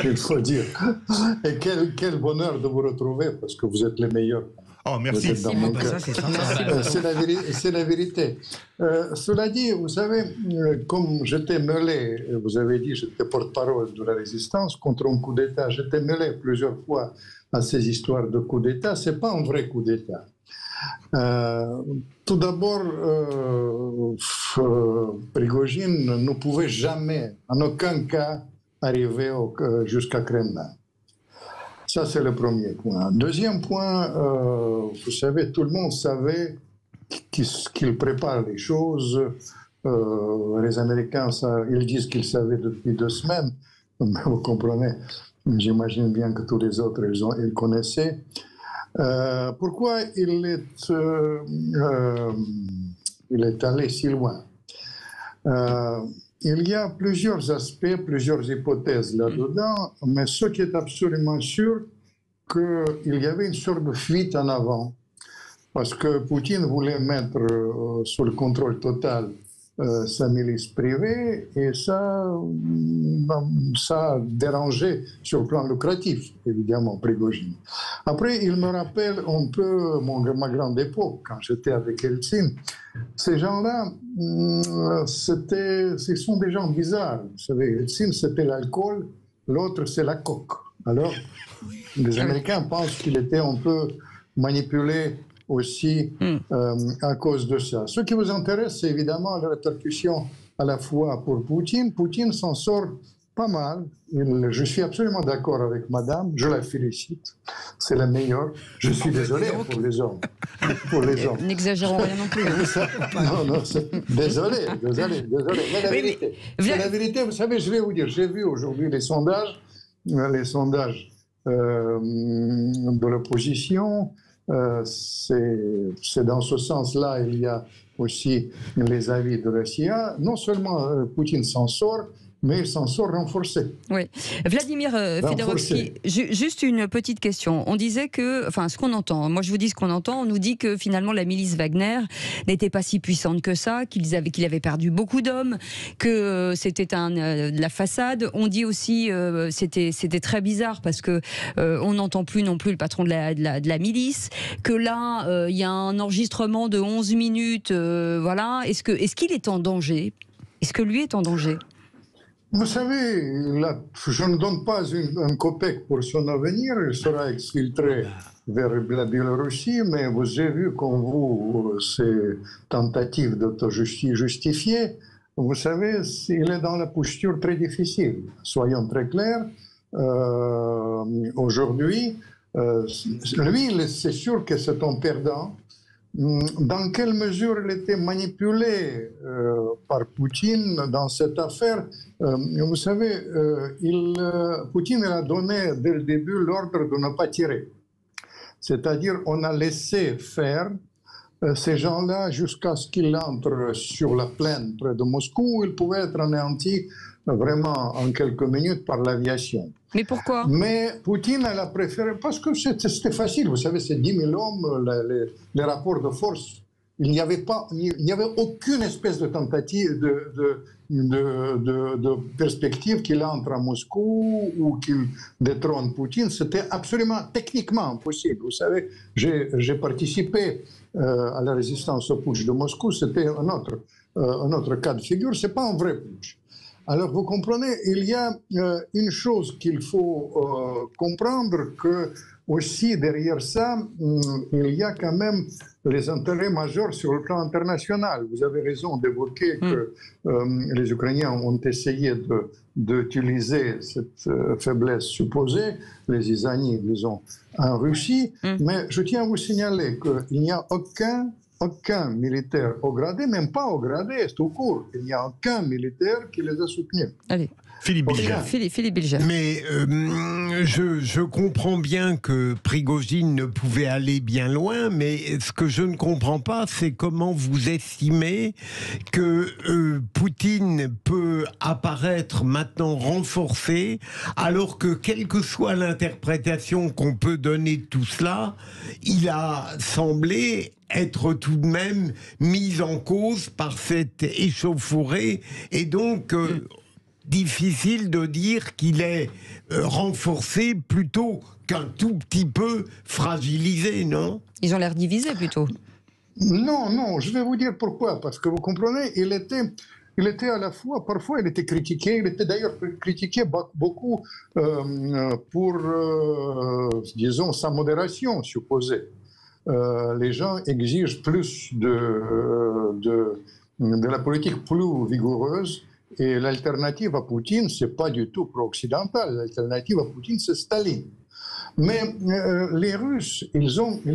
Il faut dire. Et quel bonheur de vous retrouver, parce que vous êtes les meilleurs. Oh, merci. C'est la vérité. Cela dit, vous savez, comme j'étais mêlé, vous avez dit, j'étais porte-parole de la résistance contre un coup d'État, j'étais mêlé plusieurs fois à ces histoires de coup d'État. Ce n'est pas un vrai coup d'État. Tout d'abord, Prigojine ne pouvait jamais, en aucun cas, arriver jusqu'à Kremlin. Ça, c'est le premier point. Deuxième point, vous savez, tout le monde savait qu'il prépare les choses. Les Américains, ils disent qu'ils savaient depuis 2 semaines. Mais vous comprenez, j'imagine bien que tous les autres, ils connaissaient. Pourquoi il est allé si loin? Il y a plusieurs aspects, plusieurs hypothèses là-dedans, mais ce qui est absolument sûr, qu'il y avait une sorte de fuite en avant, parce que Poutine voulait mettre sous le contrôle total sa milice privée, et ça a dérangé sur le plan lucratif, évidemment, Prigojine. Après, il me rappelle un peu ma grande époque, quand j'étais avec Eltsine. Ces gens-là, ce sont des gens bizarres. Vous savez, Eltsine, c'était l'alcool, l'autre, c'est la coke. Alors, les Américains pensent qu'il était un peu manipulé aussi à cause de ça. Ce qui vous intéresse, c'est évidemment la répercussion à la fois pour Poutine. Poutine s'en sort pas mal. Je suis absolument d'accord avec madame, je la félicite. C'est la meilleure. Je suis désolé pour les hommes. N'exagérons rien non plus. Non, désolé. Mais la vérité. C'est la vérité, vous savez, je vais vous dire, j'ai vu aujourd'hui les sondages de l'opposition. C'est dans ce sens-là, il y a aussi les avis de la CIA. Non seulement Poutine s'en sort, mais il s'en sort renforcé. Oui. Vladimir Fedorovski, juste une petite question. On disait que, enfin, ce qu'on entend, moi je vous dis ce qu'on entend, on nous dit que finalement la milice Wagner n'était pas si puissante que ça, qu'il avait perdu beaucoup d'hommes, que c'était de la façade. On dit aussi, c'était très bizarre parce que on n'entend plus non plus le patron de la milice, que là, il y a un enregistrement de 11 minutes, voilà. Est-ce qu'il est en danger? Est-ce que lui est en danger? Vous savez, je ne donne pas un copec pour son avenir, il sera exfiltré vers la Biélorussie, mais vous avez vu comme vous, ces tentatives d'auto-justifier, vous savez, il est dans la posture très difficile. Soyons très clairs, aujourd'hui, lui, c'est sûr que c'est un perdant. Dans quelle mesure il était manipulé par Poutine dans cette affaire? Vous savez, Poutine a donné dès le début l'ordre de ne pas tirer. C'est-à-dire on a laissé faire ces gens-là jusqu'à ce qu'ils entrent sur la plaine près de Moscou, où ils pouvaient être anéantis vraiment en quelques minutes par l'aviation. Mais pourquoi? Mais Poutine, elle a préféré, parce que c'était facile, vous savez, c'est 10 000 hommes, les rapports de force. Il n'y avait aucune espèce de tentative de perspective qu'il entre à Moscou ou qu'il détrône Poutine. C'était absolument techniquement impossible. Vous savez, j'ai participé à la résistance au putsch de Moscou. C'était un autre cas de figure. C'est pas un vrai putsch. Alors, vous comprenez, il y a une chose qu'il faut comprendre, que aussi derrière ça, il y a quand même les intérêts majeurs sur le plan international. Vous avez raison d'évoquer que les Ukrainiens ont essayé d'utiliser cette faiblesse supposée, les Izani, disons, en Russie, mais je tiens à vous signaler qu'il n'y a aucun militaire au gradé, même pas au gradé, tout court. Il n'y a aucun militaire qui les a soutenus. Allez. Philippe Bilger. Philippe Bilger. Mais je comprends bien que Prigojine ne pouvait aller bien loin, mais ce que je ne comprends pas, c'est comment vous estimez que Poutine peut apparaître maintenant renforcé, alors que quelle que soit l'interprétation qu'on peut donner de tout cela, il a semblé être tout de même mis en cause par cette échauffourée, et donc difficile de dire qu'il est renforcé plutôt qu'un tout petit peu fragilisé, non? Ils ont l'air divisés plutôt. Non, je vais vous dire pourquoi. Parce que vous comprenez, il était à la fois, parfois il était critiqué, il était d'ailleurs critiqué beaucoup pour, disons, sa modération supposée. Les gens exigent plus de la politique plus vigoureuse. Et l'alternative à Poutine, ce n'est pas du tout pro-occidental. L'alternative à Poutine, c'est Staline. Mais les Russes, il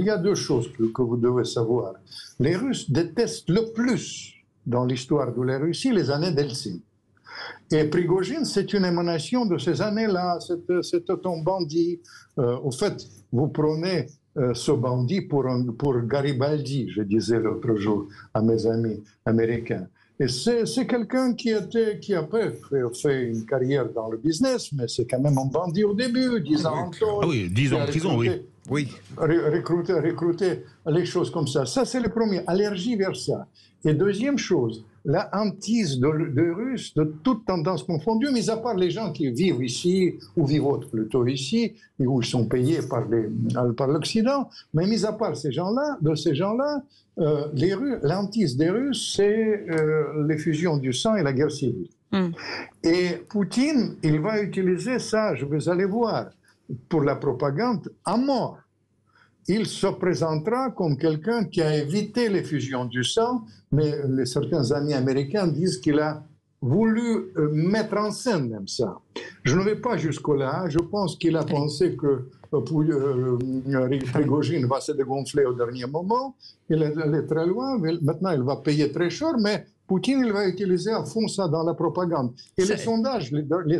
y a deux choses que vous devez savoir. Les Russes détestent le plus dans l'histoire de la Russie les années d'Helsinki. Et Prigojine, c'est une émanation de ces années-là. C'est un bandit. Au fait, vous prenez ce bandit pour Garibaldi, je disais l'autre jour à mes amis américains. Et c'est quelqu'un qui a fait une carrière dans le business, mais c'est quand même un bandit au début, 10 ans en tôle. Ah oui, 10 ans en prison, oui. Recruter les choses comme ça. Ça, c'est le premier, allergie vers ça. Et deuxième chose, la hantise de Russes, de toutes tendances confondues, mis à part les gens qui vivent ici, ou vivent plutôt ici, où ils sont payés par l'Occident, mais mis à part ces gens-là, l'hantise des Russes, c'est l'effusion du sang et la guerre civile. Et Poutine, il va utiliser ça, vous allez voir, pour la propagande à mort. Il se présentera comme quelqu'un qui a évité l'effusion du sang, mais certains amis américains disent qu'il a voulu mettre en scène même ça. Je ne vais pas jusque-là. Je pense qu'il a pensé que Prigojine va se dégonfler au dernier moment. Il est allé très loin. Maintenant, il va payer très cher, mais Poutine, il va utiliser à fond ça dans la propagande. Et les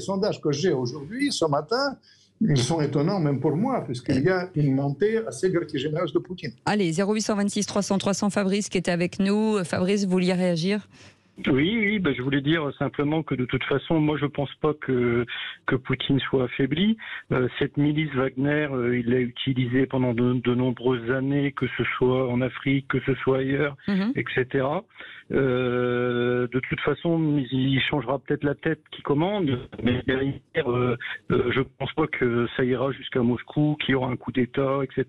sondages que j'ai aujourd'hui, ce matin, ils sont étonnants même pour moi, puisqu'il y a une montée assez vertigineuse de Poutine. Allez, 0826 300 300, Fabrice qui était avec nous. Fabrice, vous vouliez réagir ? Oui, je voulais dire simplement que de toute façon, moi je pense pas que Poutine soit affaibli. Cette milice Wagner, il l'a utilisée pendant de nombreuses années, que ce soit en Afrique, que ce soit ailleurs, etc. De toute façon, il changera peut-être la tête qui commande, mais derrière, je pense pas que ça ira jusqu'à Moscou, qu'il y aura un coup d'État, etc.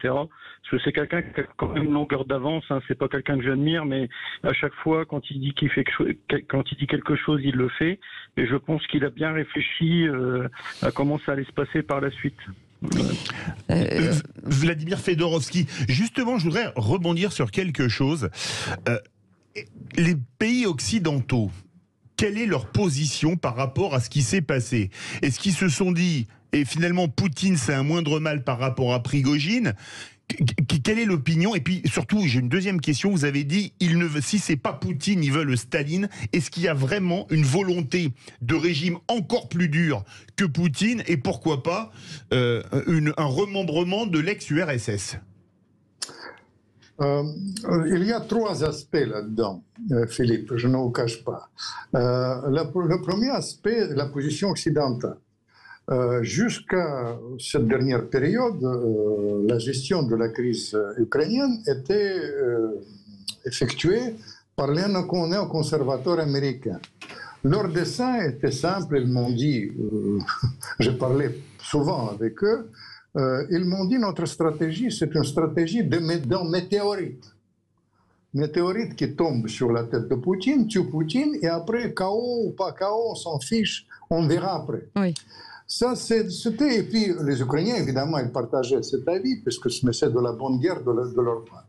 Parce que c'est quelqu'un qui a quand même une longueur d'avance. C'est pas quelqu'un que j'admire, mais à chaque fois, quand il dit quelque chose, il le fait. Et je pense qu'il a bien réfléchi à comment ça allait se passer par la suite. Vladimir Fedorovski, justement, je voudrais rebondir sur quelque chose. Les pays occidentaux, quelle est leur position par rapport à ce qui s'est passé? Est-ce qu'ils se sont dit, et finalement Poutine c'est un moindre mal par rapport à Prigojine? Quelle est l'opinion? Et puis surtout, j'ai une deuxième question. Vous avez dit, si c'est pas Poutine, ils veulent Staline. Est-ce qu'il y a vraiment une volonté de régime encore plus dur que Poutine? Et pourquoi pas un remembrement de l'ex-URSS? Il y a trois aspects là-dedans, Philippe, je ne vous cache pas. Le premier aspect, la position occidentale. jusqu'à cette dernière période, la gestion de la crise ukrainienne était effectuée par les néoconservateurs américains. Leur dessein était simple, ils m'ont dit, j'ai parlé souvent avec eux, ils m'ont dit notre stratégie, c'est une stratégie d'un météorite. Météorite qui tombe sur la tête de Poutine, tue Poutine, et après, chaos ou pas chaos, on s'en fiche, on verra après. Oui. Ça, c'était, et puis les Ukrainiens, évidemment, ils partageaient cet avis, puisque c'est de la bonne guerre de leur part.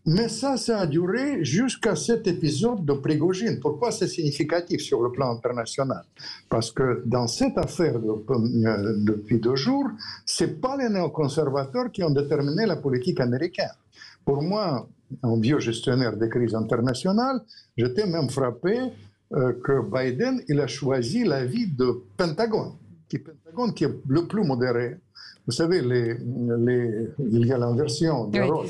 Mais ça a duré jusqu'à cet épisode de Prigojine. Pourquoi c'est significatif sur le plan international? Parce que dans cette affaire depuis 2 jours, ce n'est pas les néoconservateurs qui ont déterminé la politique américaine. Pour moi, un vieux gestionnaire des crises internationales, j'étais même frappé que Biden il a choisi l'avis de Pentagone, qui est le plus modéré. Vous savez, il y a l'inversion des rôles.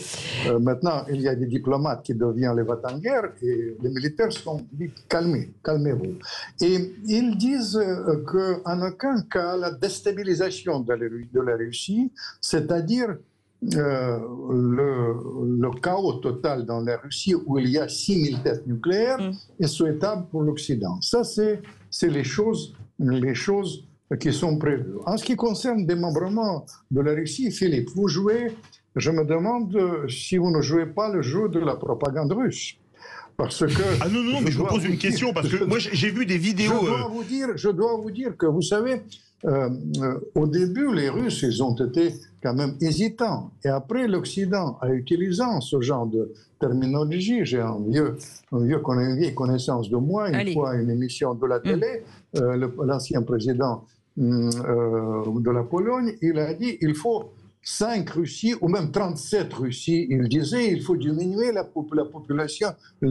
Maintenant, il y a des diplomates qui deviennent les va-t-en-guerre et les militaires sont dit calmez-vous. Et ils disent qu'en aucun cas, la déstabilisation de la Russie, c'est-à-dire le chaos total dans la Russie où il y a 6000 têtes nucléaires, est souhaitable pour l'Occident. Ça, c'est les choses qui sont prévues. En ce qui concerne le démembrement de la Russie, Philippe, vous jouez, je me demande si vous ne jouez pas le jeu de la propagande russe. Parce que... Ah non, mais je vous pose une question, parce que moi j'ai vu des vidéos... Je dois vous dire que, vous savez, au début, les Russes, ils ont été quand même hésitants. Et après, l'Occident, en utilisant ce genre de terminologie, j'ai une vieille connaissance de moi, une fois une émission de la télé, l'ancien président de la Pologne, il a dit il faut 5 Russies ou même 37 Russies. Il disait il faut diminuer la population de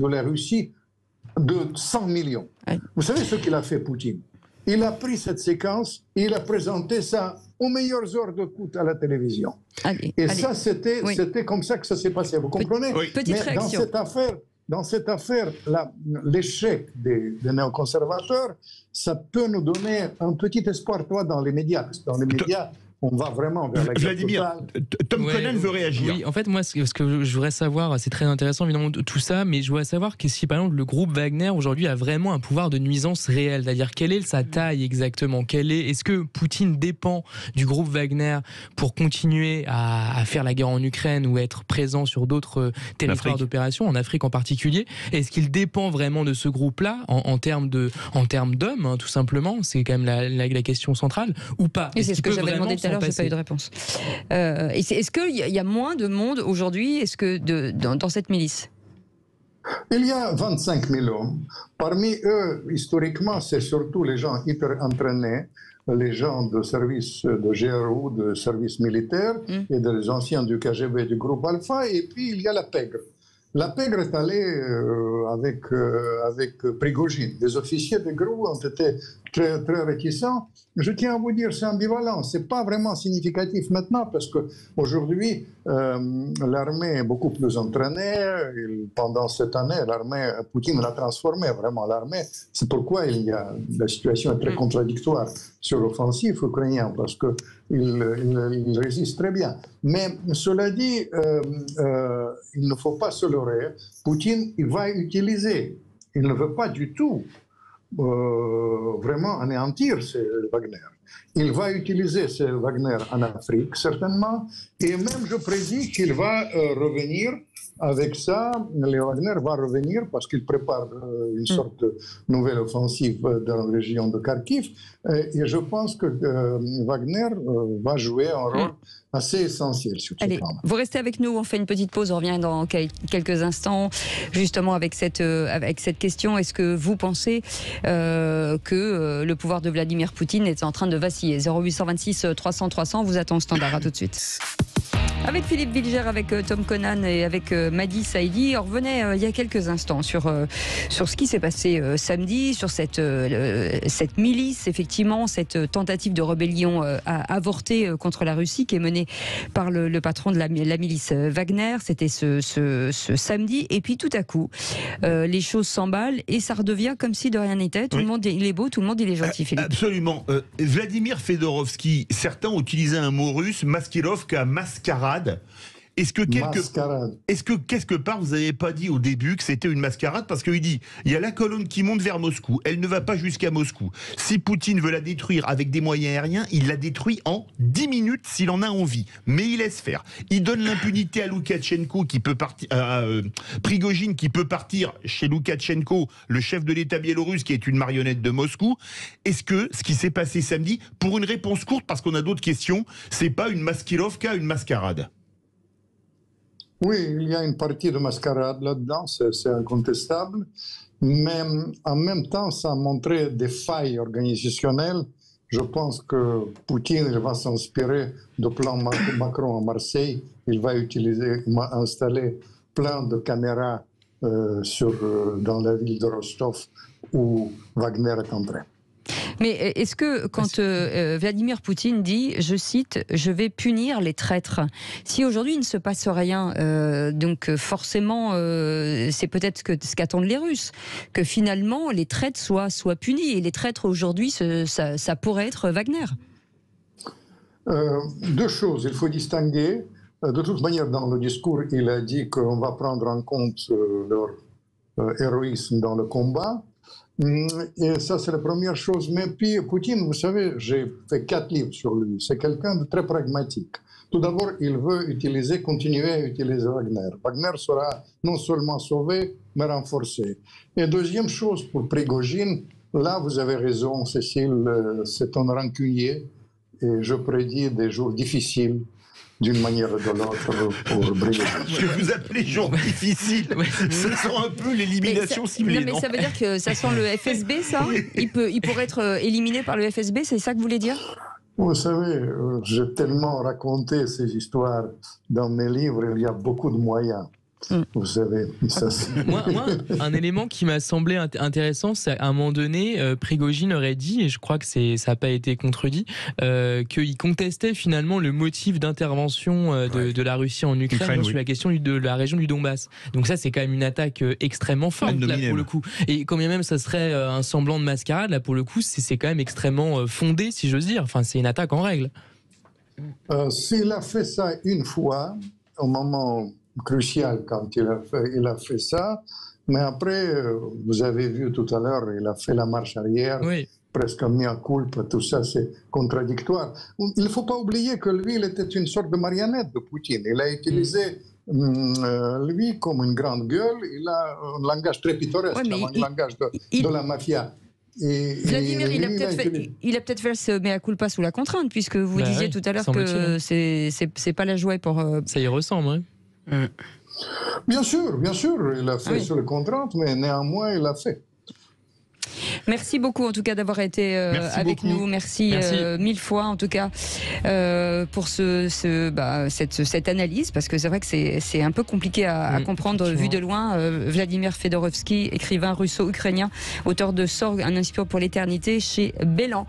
la Russie de 100 millions. Vous savez ce qu'il a fait, Poutine? Il a pris cette séquence et il a présenté ça aux meilleures heures d'écoute à la télévision. Ça, c'était comme ça que ça s'est passé. Vous comprenez? Petite réaction. Dans cette affaire, l'échec des néoconservateurs, ça peut nous donner un petit espoir, dans les médias. Parce que dans les médias, on va vraiment vers la guerre Vladimir, Tom Conan veut réagir. Oui, en fait, moi, ce que je voudrais savoir, c'est très intéressant évidemment tout ça, mais je voudrais savoir que si par exemple le groupe Wagner aujourd'hui a vraiment un pouvoir de nuisance réel, c'est-à-dire quelle est sa taille exactement, est-ce que Poutine dépend du groupe Wagner pour continuer à faire la guerre en Ukraine ou être présent sur d'autres territoires d'opération, en Afrique en particulier? Est-ce qu'il dépend vraiment de ce groupe-là en termes d'hommes, hein, tout simplement? C'est quand même la question centrale, ou pas? Et c'est ce que j'avais demandé tout à l'heure, j'ai pas eu de réponse. Est-ce qu'il y a moins de monde aujourd'hui dans cette milice? Il y a 25 000 hommes. Parmi eux, historiquement, c'est surtout les gens hyper entraînés, les gens de service de GRU, de service militaire, et des anciens du KGB, du groupe Alpha, et puis il y a la pègre. La pègre est allée avec Prigojine. Les officiers de GRU ont été très, très réticents. Je tiens à vous dire, c'est ambivalent. Ce n'est pas vraiment significatif maintenant parce qu'aujourd'hui, l'armée est beaucoup plus entraînée. Pendant cette année, Poutine l'a transformée, vraiment l'armée. C'est pourquoi la situation est très contradictoire sur l'offensive ukrainienne parce qu'il résiste très bien. Mais cela dit, il ne faut pas se leurrer. Poutine, il va utiliser. Il ne veut pas du tout vraiment anéantir Wagner. Il va utiliser ce Wagner en Afrique, certainement, et même je prédis qu'il va revenir avec ça. Le Wagner va revenir parce qu'il prépare une sorte de nouvelle offensive dans la région de Kharkiv, et je pense que Wagner va jouer un rôle assez essentiel sur ce plan. Vous restez avec nous, on fait une petite pause, on revient dans quelques instants, justement avec cette question. Est-ce que vous pensez que le pouvoir de Vladimir Poutine est en train de vaciller? 0826 300 300, vous attend au standard, à tout de suite. Avec Philippe Bilger, avec Tom Conan et avec Madi Saïdi, on revenait il y a quelques instants sur ce qui s'est passé samedi, sur cette milice, effectivement, cette tentative de rébellion avortée contre la Russie qui est menée par le patron de la milice Wagner. C'était ce samedi. Et puis tout à coup, les choses s'emballent et ça redevient comme si de rien n'était. Tout le monde il est beau, tout le monde il est gentil, Philippe. Absolument. Vladimir Fedorovski, certains ont utilisé un mot russe, maskirovka, mascarade. Est-ce que quelque part vous n'avez pas dit au début que c'était une mascarade? Parce qu'il dit, il y a la colonne qui monte vers Moscou, elle ne va pas jusqu'à Moscou. Si Poutine veut la détruire avec des moyens aériens, il la détruit en 10 minutes s'il en a envie. Mais il laisse faire. Il donne l'impunité à Loukachenko qui peut partir, Prigojine qui peut partir chez Loukachenko, le chef de l'État biélorusse qui est une marionnette de Moscou. Est-ce que ce qui s'est passé samedi, pour une réponse courte, parce qu'on a d'autres questions, c'est pas une maskirovka, une mascarade? Oui, il y a une partie de mascarade là-dedans, c'est incontestable, mais en même temps, ça a montré des failles organisationnelles. Je pense que Poutine il va s'inspirer du plan Macron à Marseille. Il va installer plein de caméras dans la ville de Rostov où Wagner est entré. Mais est-ce que quand Vladimir Poutine dit, je cite, je vais punir les traîtres, si aujourd'hui il ne se passe rien, donc forcément c'est peut-être ce qu'attendent les Russes, que finalement les traîtres soient punis, et les traîtres aujourd'hui ça pourrait être Wagner. Deux choses, il faut distinguer. De toute manière, dans le discours, il a dit qu'on va prendre en compte leur héroïsme dans le combat. Et ça, c'est la première chose. Mais puis, Poutine, vous savez, j'ai fait 4 livres sur lui. C'est quelqu'un de très pragmatique. Tout d'abord, il veut continuer à utiliser Wagner. Wagner sera non seulement sauvé, mais renforcé. Et deuxième chose, pour Prigojine, là, vous avez raison, Cécile, c'est un rancunier. Et je prédis des jours difficiles d'une manière ou de l'autre pour Prigojine. Ce que vous appelez jours difficiles, ça sent un peu l'élimination ciblée. Non, mais ça veut dire que ça sent le FSB, ça? Il pourrait être éliminé par le FSB, c'est ça que vous voulez dire? Vous savez, j'ai tellement raconté ces histoires dans mes livres, il y a beaucoup de moyens. Vous savez, ça moi, un élément qui m'a semblé intéressant, c'est à un moment donné, Prigojine aurait dit, et je crois que ça n'a pas été contredit, qu'il contestait finalement le motif d'intervention de la Russie en Ukraine sur la question de la région du Donbass. Donc ça, c'est quand même une attaque extrêmement forte, là, pour le coup. Et quand bien même ça serait un semblant de mascarade, là, pour le coup, c'est quand même extrêmement fondé, si j'ose dire. Enfin, c'est une attaque en règle. S'il a fait ça une fois, au moment crucial quand il a fait ça, mais après, vous avez vu tout à l'heure, il a fait la marche arrière, presque mea culpa, tout ça c'est contradictoire. Il ne faut pas oublier que lui, il était une sorte de marionnette de Poutine. Il a utilisé lui comme une grande gueule, il a un langage très pittoresque, un langage de la mafia. Vladimir, il a peut-être fait ce mea culpa sous la contrainte, puisque vous disiez tout à l'heure que c'est pas la joie pour... Ça y ressemble, oui. Bien sûr, il a fait sur le contrainte, mais néanmoins, il a fait. Merci beaucoup en tout cas d'avoir été avec nous. Merci. 1000 fois en tout cas pour cette analyse, parce que c'est vrai que c'est un peu compliqué à comprendre vu de loin. Vladimir Fedorovski, écrivain russo-ukrainien, auteur de Sorg, un inspirateur pour l'éternité chez Bellan.